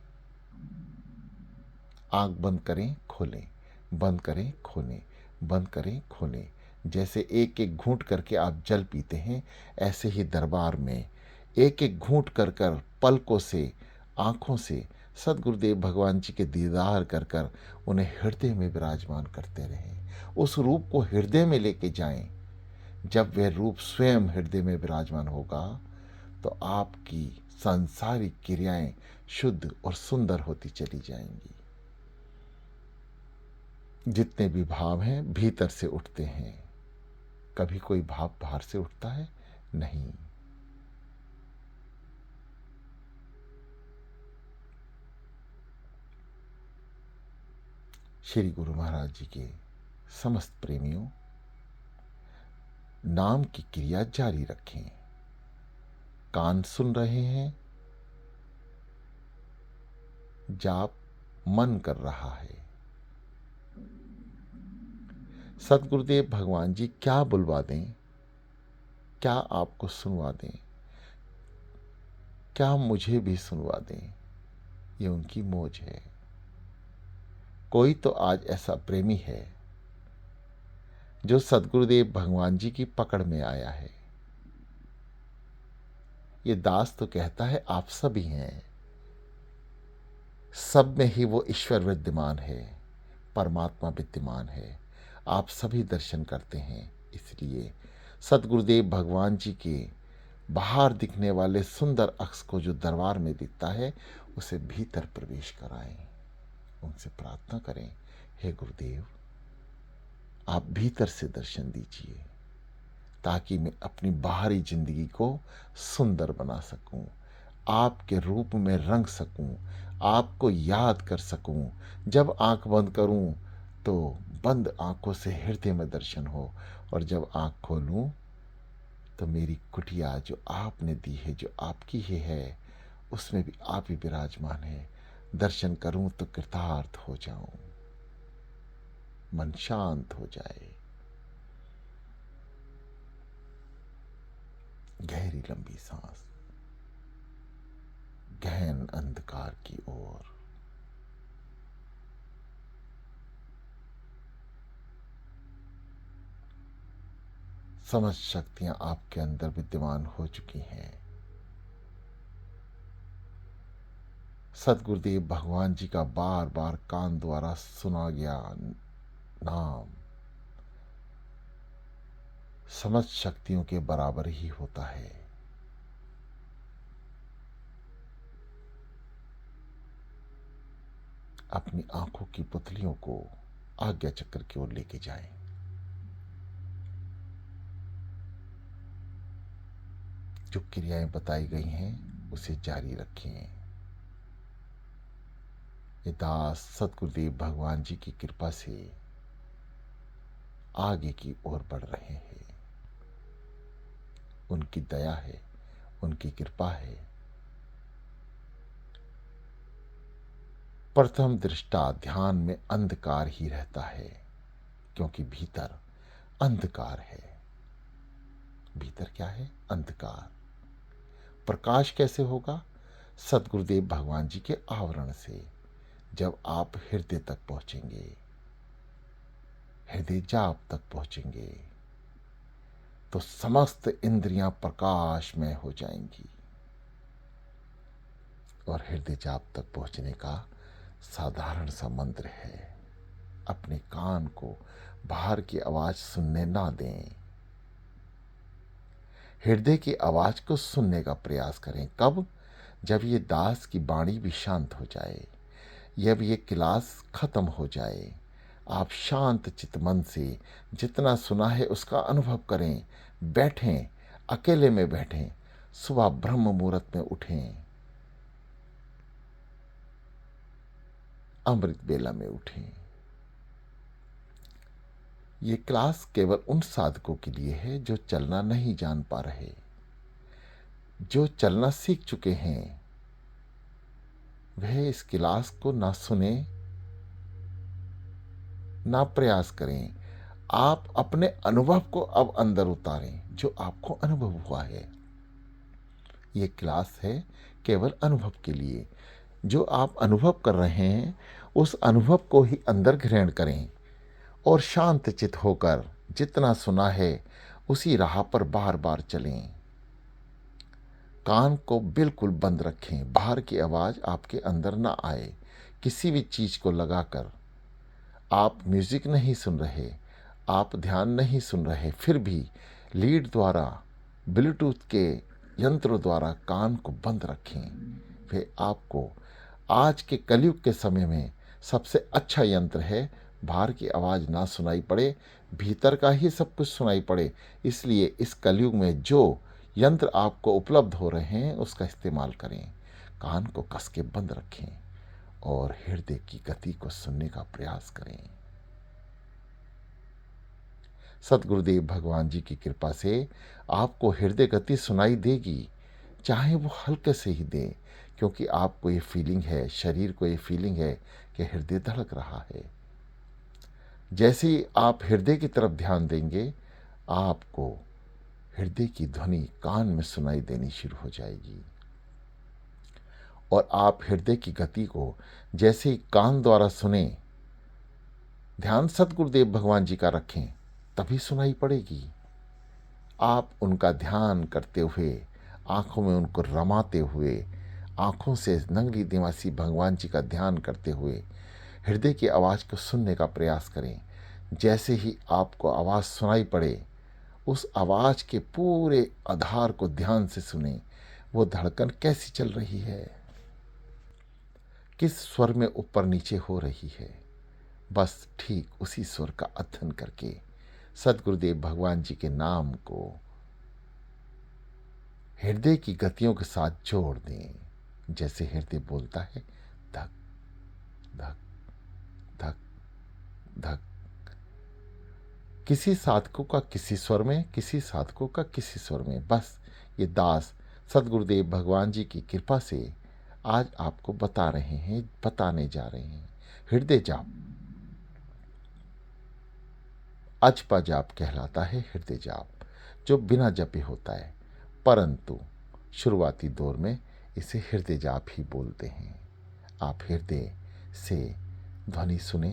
आंख बंद करें, खोलें, बंद करें, खोलें, बंद करें, खोलें। जैसे एक एक घूंट करके आप जल पीते हैं, ऐसे ही दरबार में एक एक घूंट कर कर पलकों से, आंखों से सतगुरुदेव भगवान जी के दीदार कर कर उन्हें हृदय में विराजमान करते रहें। उस रूप को हृदय में लेके जाएं। जब वह रूप स्वयं हृदय में विराजमान होगा तो आपकी सांसारिक क्रियाएं शुद्ध और सुंदर होती चली जाएंगी। जितने भी भाव हैं भीतर से उठते हैं। कभी कोई भाव बाहर से उठता है? नहीं। श्री गुरु महाराज जी के समस्त प्रेमियों, नाम की क्रिया जारी रखें। कान सुन रहे हैं, जाप मन कर रहा है। सतगुरुदेव भगवान जी क्या बुलवा दें, क्या आपको सुनवा दें, क्या मुझे भी सुनवा दें, ये उनकी मौज है। कोई तो आज ऐसा प्रेमी है जो सतगुरुदेव भगवान जी की पकड़ में आया है। ये दास तो कहता है आप सभी हैं, सब में ही वो ईश्वर विद्यमान है, परमात्मा विद्यमान है। आप सभी दर्शन करते हैं, इसलिए सतगुरुदेव भगवान जी के बाहर दिखने वाले सुंदर अक्ष को जो दरबार में दिखता है, उसे भीतर प्रवेश कराएं। उनसे प्रार्थना करें, हे गुरुदेव आप भीतर से दर्शन दीजिए, ताकि मैं अपनी बाहरी जिंदगी को सुंदर बना सकूं, आपके रूप में रंग सकूं, आपको याद कर सकूं। जब आंख बंद करूं तो बंद आंखों से हृदय में दर्शन हो, और जब आंख खोलूं तो मेरी कुटिया जो आपने दी है, जो आपकी ही है, उसमें भी आप ही विराजमान है। दर्शन करूं तो कृतार्थ हो जाऊं, मन शांत हो जाए। गहरी लंबी सांस, गहन अंधकार की ओर। समझ शक्तियां आपके अंदर विद्यमान हो चुकी हैं। सतगुरुदेव भगवान जी का बार बार कान द्वारा सुना गया नाम समझ शक्तियों के बराबर ही होता है। अपनी आंखों की पुतलियों को आज्ञा चक्र की ओर लेके जाएं। जो क्रियाएं बताई गई हैं उसे जारी रखें। ये दास सतगुरुदेव भगवान जी की कृपा से आगे की ओर बढ़ रहे हैं। उनकी दया है, उनकी कृपा है। प्रथम दृष्टा ध्यान में अंधकार ही रहता है, क्योंकि भीतर अंधकार है। भीतर क्या है? अंधकार। प्रकाश कैसे होगा? सतगुरुदेव भगवान जी के आवरण से। जब आप हृदय तक पहुंचेंगे, हृदय जाप तक पहुंचेंगे, तो समस्त इंद्रियां प्रकाशमय हो जाएंगी। और हृदय जाप तक पहुंचने का साधारण सा मंत्र है, अपने कान को बाहर की आवाज सुनने ना दें। हृदय की आवाज को सुनने का प्रयास करें। कब? जब ये दास की वाणी भी शांत हो जाए, जब ये क्लास खत्म हो जाए। आप शांत चित्त मन से जितना सुना है उसका अनुभव करें। बैठें, अकेले में बैठें, सुबह ब्रह्म मुहूर्त में उठें, अमृत बेला में उठें। ये क्लास केवल उन साधकों के लिए है जो चलना नहीं जान पा रहे। जो चलना सीख चुके हैं वह इस क्लास को ना सुने, ना प्रयास करें। आप अपने अनुभव को अब अंदर उतारें, जो आपको अनुभव हुआ है। ये क्लास है केवल अनुभव के लिए। जो आप अनुभव कर रहे हैं उस अनुभव को ही अंदर ग्रहण करें, और शांत चित होकर जितना सुना है उसी राह पर बार बार चलें। कान को बिल्कुल बंद रखें, बाहर की आवाज आपके अंदर ना आए। किसी भी चीज को लगाकर आप म्यूजिक नहीं सुन रहे, आप ध्यान नहीं सुन रहे, फिर भी लीड द्वारा, ब्लूटूथ के यंत्रों द्वारा कान को बंद रखें। वे आपको आज के कलयुग के समय में सबसे अच्छा यंत्र है। बाहर की आवाज़ ना सुनाई पड़े, भीतर का ही सब कुछ सुनाई पड़े। इसलिए इस कलयुग में जो यंत्र आपको उपलब्ध हो रहे हैं उसका इस्तेमाल करें। कान को कस के बंद रखें और हृदय की गति को सुनने का प्रयास करें। सद्गुरुदेव भगवान जी की कृपा से आपको हृदय गति सुनाई देगी, चाहे वो हल्के से ही दे, क्योंकि आपको ये फीलिंग है, शरीर को ये फीलिंग है कि हृदय धड़क रहा है। जैसे ही आप हृदय की तरफ ध्यान देंगे, आपको हृदय की ध्वनि कान में सुनाई देनी शुरू हो जाएगी और आप हृदय की गति को जैसे ही कान द्वारा सुने, ध्यान सद्गुरुदेव भगवान जी का रखें, तभी सुनाई पड़ेगी। आप उनका ध्यान करते हुए, आंखों में उनको रमाते हुए, आंखों से नंगली निवासी भगवान जी का ध्यान करते हुए हृदय की आवाज़ को सुनने का प्रयास करें। जैसे ही आपको आवाज़ सुनाई पड़े, उस आवाज़ के पूरे आधार को ध्यान से सुने। वो धड़कन कैसी चल रही है, किस स्वर में ऊपर नीचे हो रही है, बस ठीक उसी स्वर का अध्ययन करके सद्गुरुदेव भगवान जी के नाम को हृदय की गतियों के साथ जोड़ दें। जैसे हृदय बोलता है, धक धक धक धक। किसी साधकों का किसी स्वर में, किसी साधकों का किसी स्वर में। बस ये दास सद्गुरुदेव भगवान जी की कृपा से आज आपको बता रहे हैं, बताने जा रहे हैं। हृदय जाप अजपा जाप कहलाता है, हृदय जाप जो बिना जपे होता है, परंतु शुरुआती दौर में इसे हृदय जाप ही बोलते हैं। आप हृदय से ध्वनि सुने,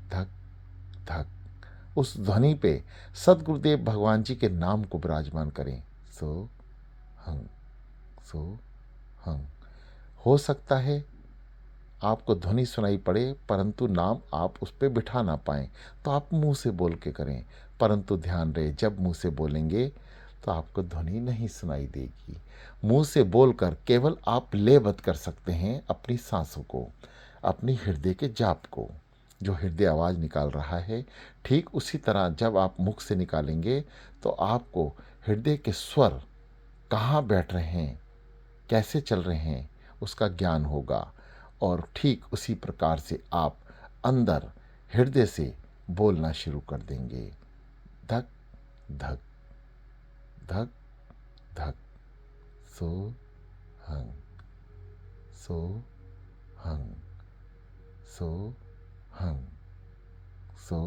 धक धक। उस ध्वनि पे सद्गुरुदेव भगवान जी के नाम को विराजमान करें। सो हंग, सो हंग। हो सकता है आपको ध्वनि सुनाई पड़े परंतु नाम आप उस पर बिठा ना पाएं, तो आप मुंह से बोल के करें। परंतु ध्यान रहे, जब मुंह से बोलेंगे तो आपको ध्वनि नहीं सुनाई देगी। मुंह से बोलकर केवल आप लयबद्ध कर सकते हैं अपनी सांसों को, अपनी हृदय के जाप को। जो हृदय आवाज़ निकाल रहा है, ठीक उसी तरह जब आप मुख से निकालेंगे तो आपको हृदय के स्वर कहाँ बैठ रहे हैं, कैसे चल रहे हैं, उसका ज्ञान होगा। और ठीक उसी प्रकार से आप अंदर हृदय से बोलना शुरू कर देंगे। धक धक धक धक। सो हंग, सो हंग, सो हंग, सो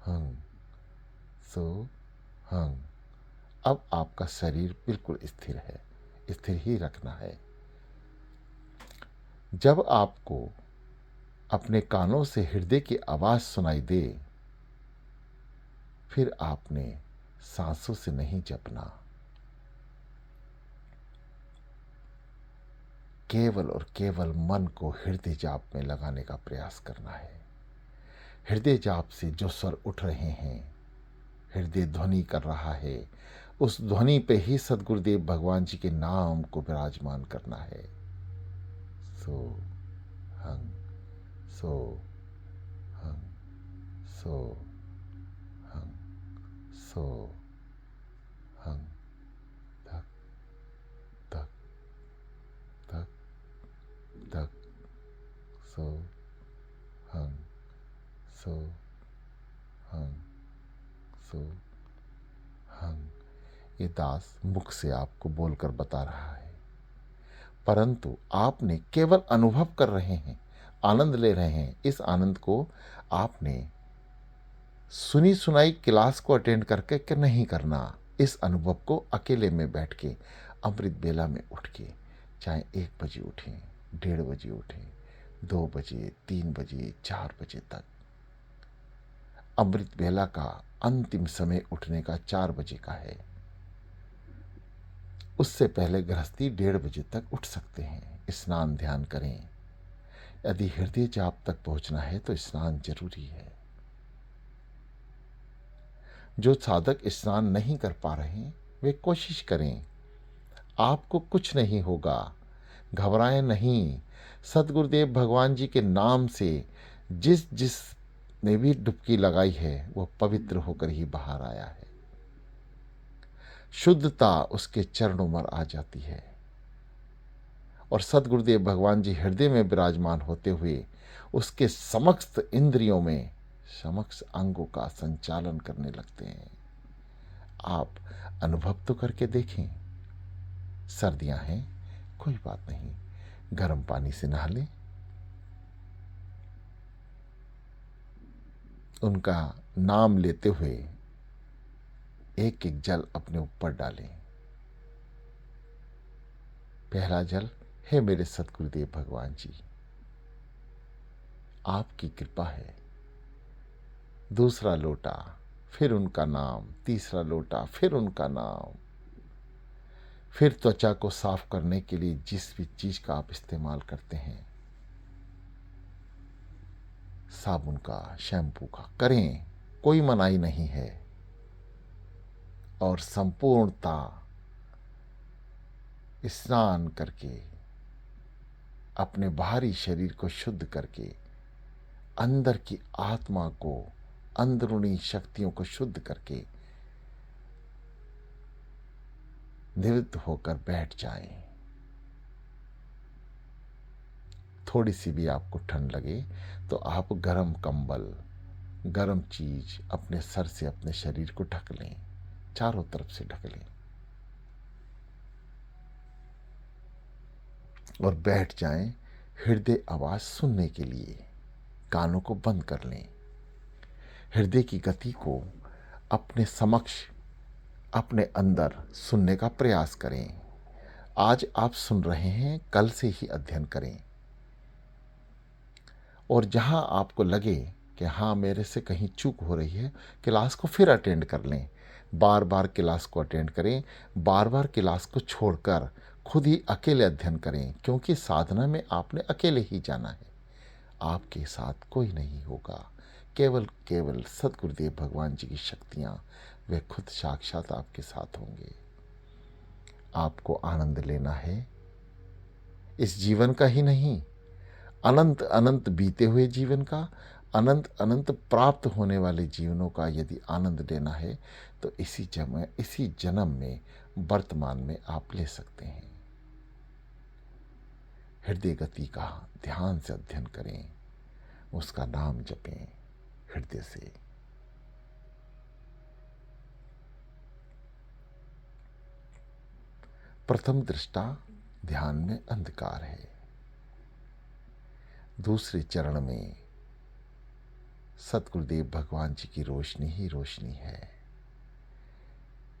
हंग, सो हंग। अब आपका शरीर बिल्कुल स्थिर है, स्थिर ही रखना है। जब आपको अपने कानों से हृदय की आवाज़ सुनाई दे, फिर आपने सांसों से नहीं जपना, केवल और केवल मन को हृदय जाप में लगाने का प्रयास करना है। हृदय जाप से जो स्वर उठ रहे हैं, हृदय ध्वनि कर रहा है, उस ध्वनि पे ही सद्गुरुदेव भगवान जी के नाम को विराजमान करना है। सो हंग, सो हंग, सो हंग, सो हंग। धक धक धक धक। सो हंग, सो हंग, सो हंग। ये दास मुख से आपको बोलकर बता रहा है, परंतु आपने केवल अनुभव कर रहे हैं, आनंद ले रहे हैं। इस आनंद को आपने सुनी सुनाई क्लास को अटेंड करके के नहीं करना। इस अनुभव को अकेले में बैठ के अमृत बेला में उठ के, चाहे 1 बजे उठें, 1:30 बजे उठें, 2 बजे, 3 बजे, 4 बजे तक, अमृत बेला का अंतिम समय उठने का 4 बजे का है। उससे पहले गृहस्थी 1:30 बजे तक उठ सकते हैं। स्नान ध्यान करें। यदि हृदय जाप तक पहुंचना है तो स्नान जरूरी है। जो साधक स्नान नहीं कर पा रहे हैं, वे कोशिश करें। आपको कुछ नहीं होगा, घबराएं नहीं। सद्गुरुदेव भगवान जी के नाम से जिस जिस ने भी डुबकी लगाई है, वो पवित्र होकर ही बाहर आया है। शुद्धता उसके चरणों में आ जाती है। और सद्गुरुदेव भगवान जी हृदय में विराजमान होते हुए उसके समस्त इंद्रियों में समस्त अंगों का संचालन करने लगते हैं। आप अनुभव तो करके देखें। सर्दियां हैं, कोई बात नहीं, गर्म पानी से नहा लें, उनका नाम लेते हुए एक एक जल अपने ऊपर डालें। पहला जल, हे मेरे सतगुरुदेव भगवान जी, आपकी कृपा है। दूसरा लोटा, फिर उनका नाम। तीसरा लोटा, फिर उनका नाम। फिर त्वचा को साफ करने के लिए जिस भी चीज का आप इस्तेमाल करते हैं, साबुन का, शैम्पू का करें, कोई मनाही नहीं है। और संपूर्णता स्नान करके अपने बाहरी शरीर को शुद्ध करके अंदर की आत्मा को, अंदरूनी शक्तियों को शुद्ध करके निवृत्त होकर बैठ जाएं। थोड़ी सी भी आपको ठंड लगे तो आप गरम कंबल, गरम चीज अपने सर से अपने शरीर को ढक लें, चारों तरफ से ढक लें और बैठ जाएं हृदय आवाज सुनने के लिए। कानों को बंद कर लें, हृदय की गति को अपने समक्ष, अपने अंदर सुनने का प्रयास करें। आज आप सुन रहे हैं, कल से ही अध्ययन करें। और जहां आपको लगे कि हाँ मेरे से कहीं चूक हो रही है, क्लास को फिर अटेंड कर लें। बार बार क्लास को अटेंड करें, बार बार क्लास को छोड़कर खुद ही अकेले अध्ययन करें, क्योंकि साधना में आपने अकेले ही जाना है। आपके साथ कोई नहीं होगा, केवल केवल सद्गुरुदेव भगवान जी की शक्तियाँ, वे खुद साक्षात आपके साथ होंगे। आपको आनंद लेना है इस जीवन का ही नहीं, अनंत अनंत बीते हुए जीवन का, अनंत अनंत प्राप्त होने वाले जीवनों का यदि आनंद लेना है तो इसी जन्म में, वर्तमान में आप ले सकते हैं। हृदय गति का ध्यान से अध्ययन करें, उसका नाम जपें हृदय से। प्रथम दृष्टा ध्यान में अंधकार है, दूसरे चरण में सतगुरुदेव भगवान जी की रोशनी ही रोशनी है।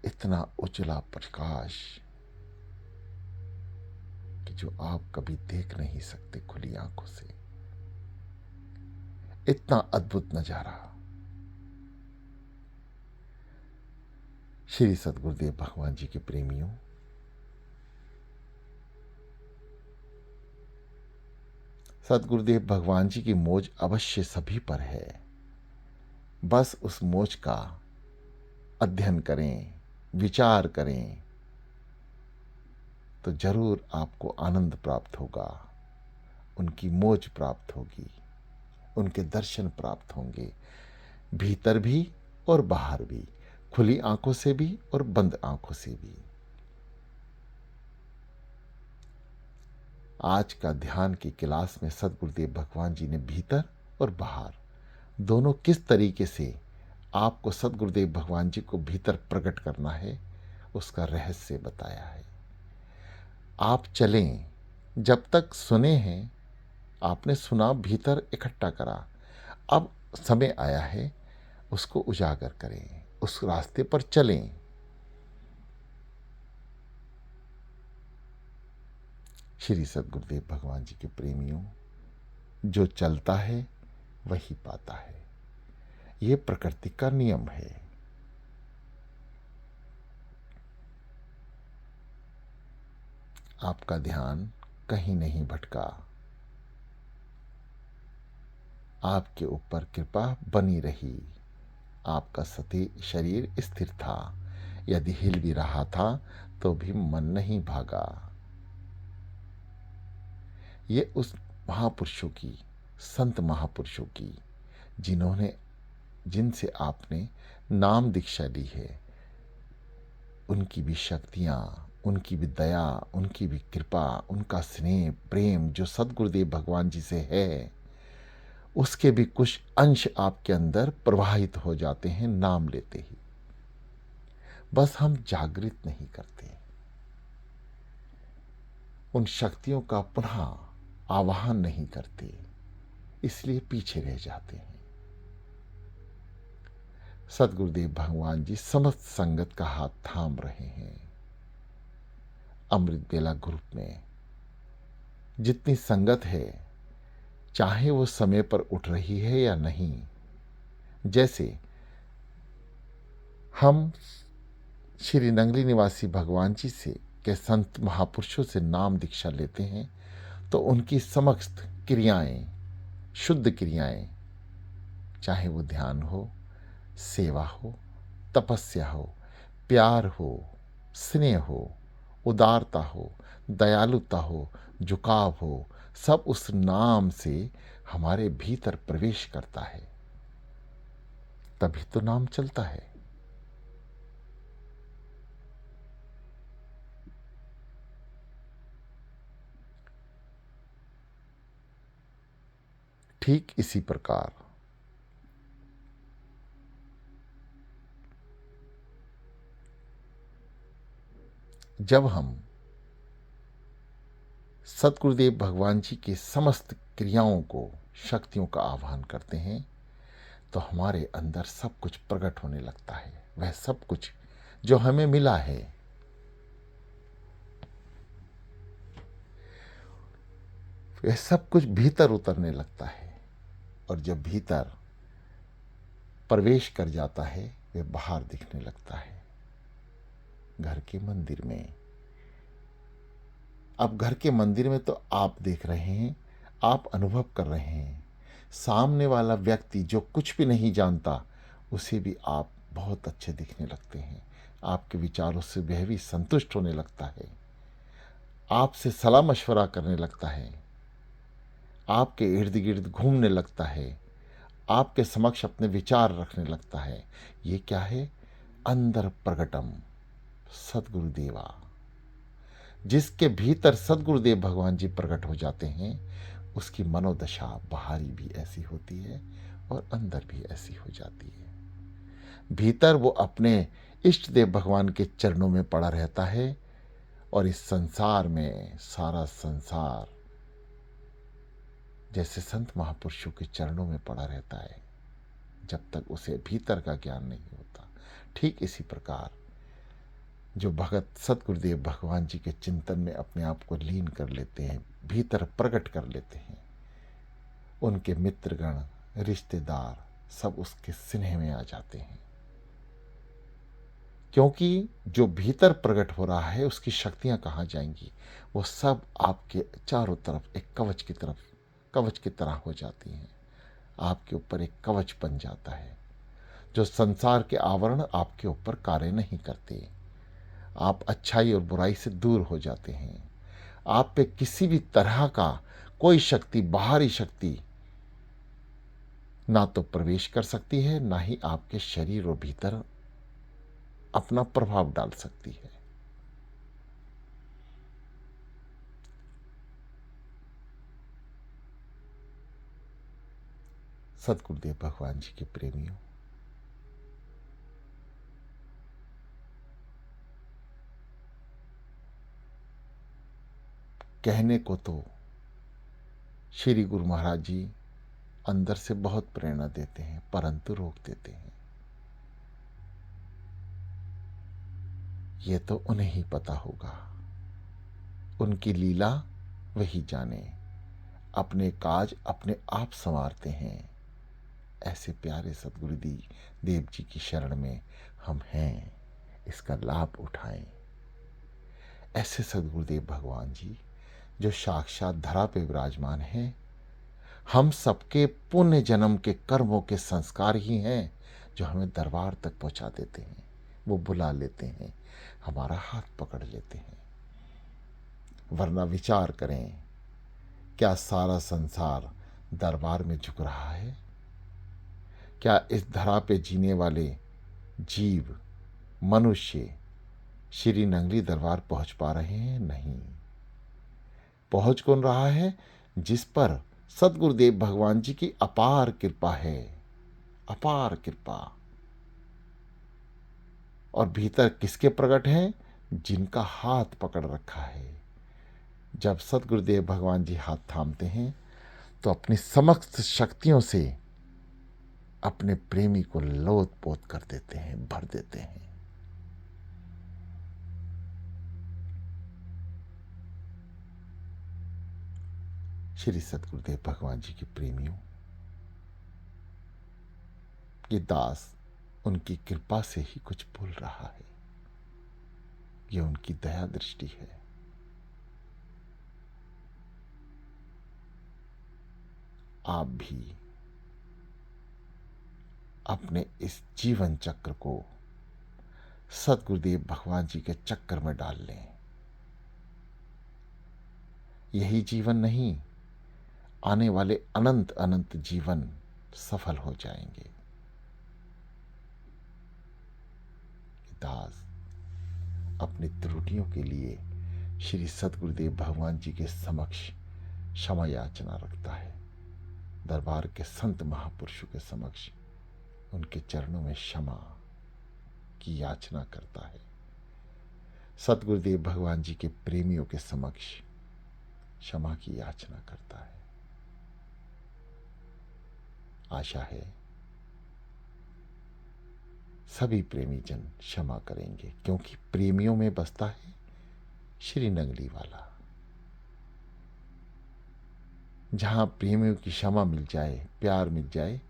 इतना उजला प्रकाश कि जो आप कभी देख नहीं सकते खुली आंखों से। इतना अद्भुत नजारा श्री सतगुरुदेव भगवान जी के प्रेमियों, सतगुरुदेव भगवान जी की मौज अवश्य सभी पर है। बस उस मौज का अध्ययन करें, विचार करें तो जरूर आपको आनंद प्राप्त होगा, उनकी मौज प्राप्त होगी, उनके दर्शन प्राप्त होंगे, भीतर भी और बाहर भी, खुली आंखों से भी और बंद आंखों से भी। आज का ध्यान की क्लास में सतगुरुदेव भगवान जी ने भीतर और बाहर दोनों किस तरीके से आपको सतगुरुदेव भगवान जी को भीतर प्रकट करना है, उसका रहस्य बताया है। आप चलें, जब तक सुने हैं, आपने सुना, भीतर इकट्ठा करा, अब समय आया है उसको उजागर करें, उस रास्ते पर चलें। श्री सतगुरुदेव भगवान जी के प्रेमियों, जो चलता है वही पाता है, ये प्रकृति का नियम है। आपका ध्यान कहीं नहीं भटका, आपके ऊपर कृपा बनी रही, आपका शरीर स्थिर था, यदि हिल भी रहा था तो भी मन नहीं भागा। ये उस महापुरुषों की, संत महापुरुषों की, जिनसे आपने नाम दीक्षा ली है, उनकी भी शक्तियां, उनकी भी दया, उनकी भी कृपा, उनका स्नेह प्रेम जो सद्गुरुदेव भगवान जी से है, उसके भी कुछ अंश आपके अंदर प्रवाहित हो जाते हैं नाम लेते ही। बस हम जागृत नहीं करते, उन शक्तियों का पुनः आवाहन नहीं करते, इसलिए पीछे रह जाते हैं। सद्गुरुदेव भगवान जी समस्त संगत का हाथ थाम रहे हैं। अमृत बेला ग्रुप में जितनी संगत है, चाहे वो समय पर उठ रही है या नहीं, जैसे हम श्री नंगली निवासी भगवान जी से के संत महापुरुषों से नाम दीक्षा लेते हैं, तो उनकी समस्त क्रियाएं, शुद्ध क्रियाएं, चाहे वो ध्यान हो, सेवा हो, तपस्या हो, प्यार हो, स्नेह हो, उदारता हो, दयालुता हो, झुकाव हो, सब उस नाम से हमारे भीतर प्रवेश करता है, तभी तो नाम चलता है। ठीक इसी प्रकार जब हम सतगुरुदेव भगवान जी की समस्त क्रियाओं को, शक्तियों का आह्वान करते हैं, तो हमारे अंदर सब कुछ प्रकट होने लगता है। वह सब कुछ जो हमें मिला है, वह सब कुछ भीतर उतरने लगता है, और जब भीतर प्रवेश कर जाता है, वह बाहर दिखने लगता है। घर के मंदिर में, अब घर के मंदिर में तो आप देख रहे हैं, आप अनुभव कर रहे हैं, सामने वाला व्यक्ति जो कुछ भी नहीं जानता, उसे भी आप बहुत अच्छे दिखने लगते हैं। आपके विचारों से वह भी संतुष्ट होने लगता है, आपसे सलाह मशवरा करने लगता है, आपके इर्द गिर्द घूमने लगता है, आपके समक्ष अपने विचार रखने लगता है। ये क्या है? अंदर प्रगटम सद्गुरुदेवा। जिसके भीतर सद्गुरुदेव भगवान जी प्रकट हो जाते हैं, उसकी मनोदशा बाहरी भी ऐसी होती है और अंदर भी ऐसी हो जाती है। भीतर वो अपने इष्ट देव भगवान के चरणों में पड़ा रहता है, और इस संसार में सारा संसार जैसे संत महापुरुषों के चरणों में पड़ा रहता है, जब तक उसे भीतर का ज्ञान नहीं होता। ठीक इसी प्रकार जो भगत सतगुरुदेव भगवान जी के चिंतन में अपने आप को लीन कर लेते हैं, भीतर प्रकट कर लेते हैं, उनके मित्रगण, रिश्तेदार सब उसके स्नेह में आ जाते हैं, क्योंकि जो भीतर प्रकट हो रहा है उसकी शक्तियां कहाँ जाएंगी? वो सब आपके चारों तरफ एक कवच की तरह हो जाती हैं। आपके ऊपर एक कवच बन जाता है, जो संसार के आवरण आपके ऊपर कार्य नहीं करते। आप अच्छाई और बुराई से दूर हो जाते हैं। आप पे किसी भी तरह का कोई शक्ति, बाहरी शक्ति ना तो प्रवेश कर सकती है, ना ही आपके शरीर और भीतर अपना प्रभाव डाल सकती है। सतगुरुदेव भगवान जी के प्रेमियों, कहने को तो श्री गुरु महाराज जी अंदर से बहुत प्रेरणा देते हैं, परंतु रोक देते हैं। ये तो उन्हें ही पता होगा, उनकी लीला वही जाने। अपने काज अपने आप संवारते हैं। ऐसे प्यारे सतगुरु देव जी की शरण में हम हैं, इसका लाभ उठाएं। ऐसे सदगुरुदेव भगवान जी जो साक्षात धरा पे विराजमान हैं, हम सबके पुण्य जन्म के कर्मों के संस्कार ही हैं जो हमें दरबार तक पहुंचा देते हैं। वो बुला लेते हैं, हमारा हाथ पकड़ लेते हैं। वरना विचार करें, क्या सारा संसार दरबार में झुक रहा है? क्या इस धरा पे जीने वाले जीव, मनुष्य श्री नंगली दरबार पहुंच पा रहे हैं? नहीं। पहुंच कौन रहा है? जिस पर सदगुरुदेव भगवान जी की अपार कृपा है, अपार कृपा। और भीतर किसके प्रकट हैं? जिनका हाथ पकड़ रखा है। जब सदगुरुदेव भगवान जी हाथ थामते हैं तो अपनी समस्त शक्तियों से अपने प्रेमी को लोथ-पोथ कर देते हैं, भर देते हैं। श्री सदगुरुदेव भगवान जी के प्रेमियों, ये दास उनकी कृपा से ही कुछ बोल रहा है। ये उनकी दया दृष्टि है। आप भी अपने इस जीवन चक्र को सदगुरुदेव भगवान जी के चक्कर में डाल लें। यही जीवन नहीं, आने वाले अनंत अनंत जीवन सफल हो जाएंगे। दास अपनी त्रुटियों के लिए श्री सदगुरुदेव भगवान जी के समक्ष क्षमा याचना रखता है। दरबार के संत महापुरुषों के समक्ष उनके चरणों में क्षमा की याचना करता है। सदगुरुदेव भगवान जी के प्रेमियों के समक्ष क्षमा की याचना करता है। आशा है सभी प्रेमी जन क्षमा करेंगे, क्योंकि प्रेमियों में बसता है श्री नंगली वाला। जहां प्रेमियों की क्षमा मिल जाए, प्यार मिल जाए,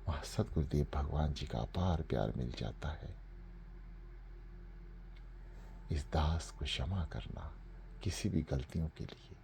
वहां सदगुरुदेव भगवान जी का अपार प्यार मिल जाता है। इस दास को क्षमा करना किसी भी गलतियों के लिए।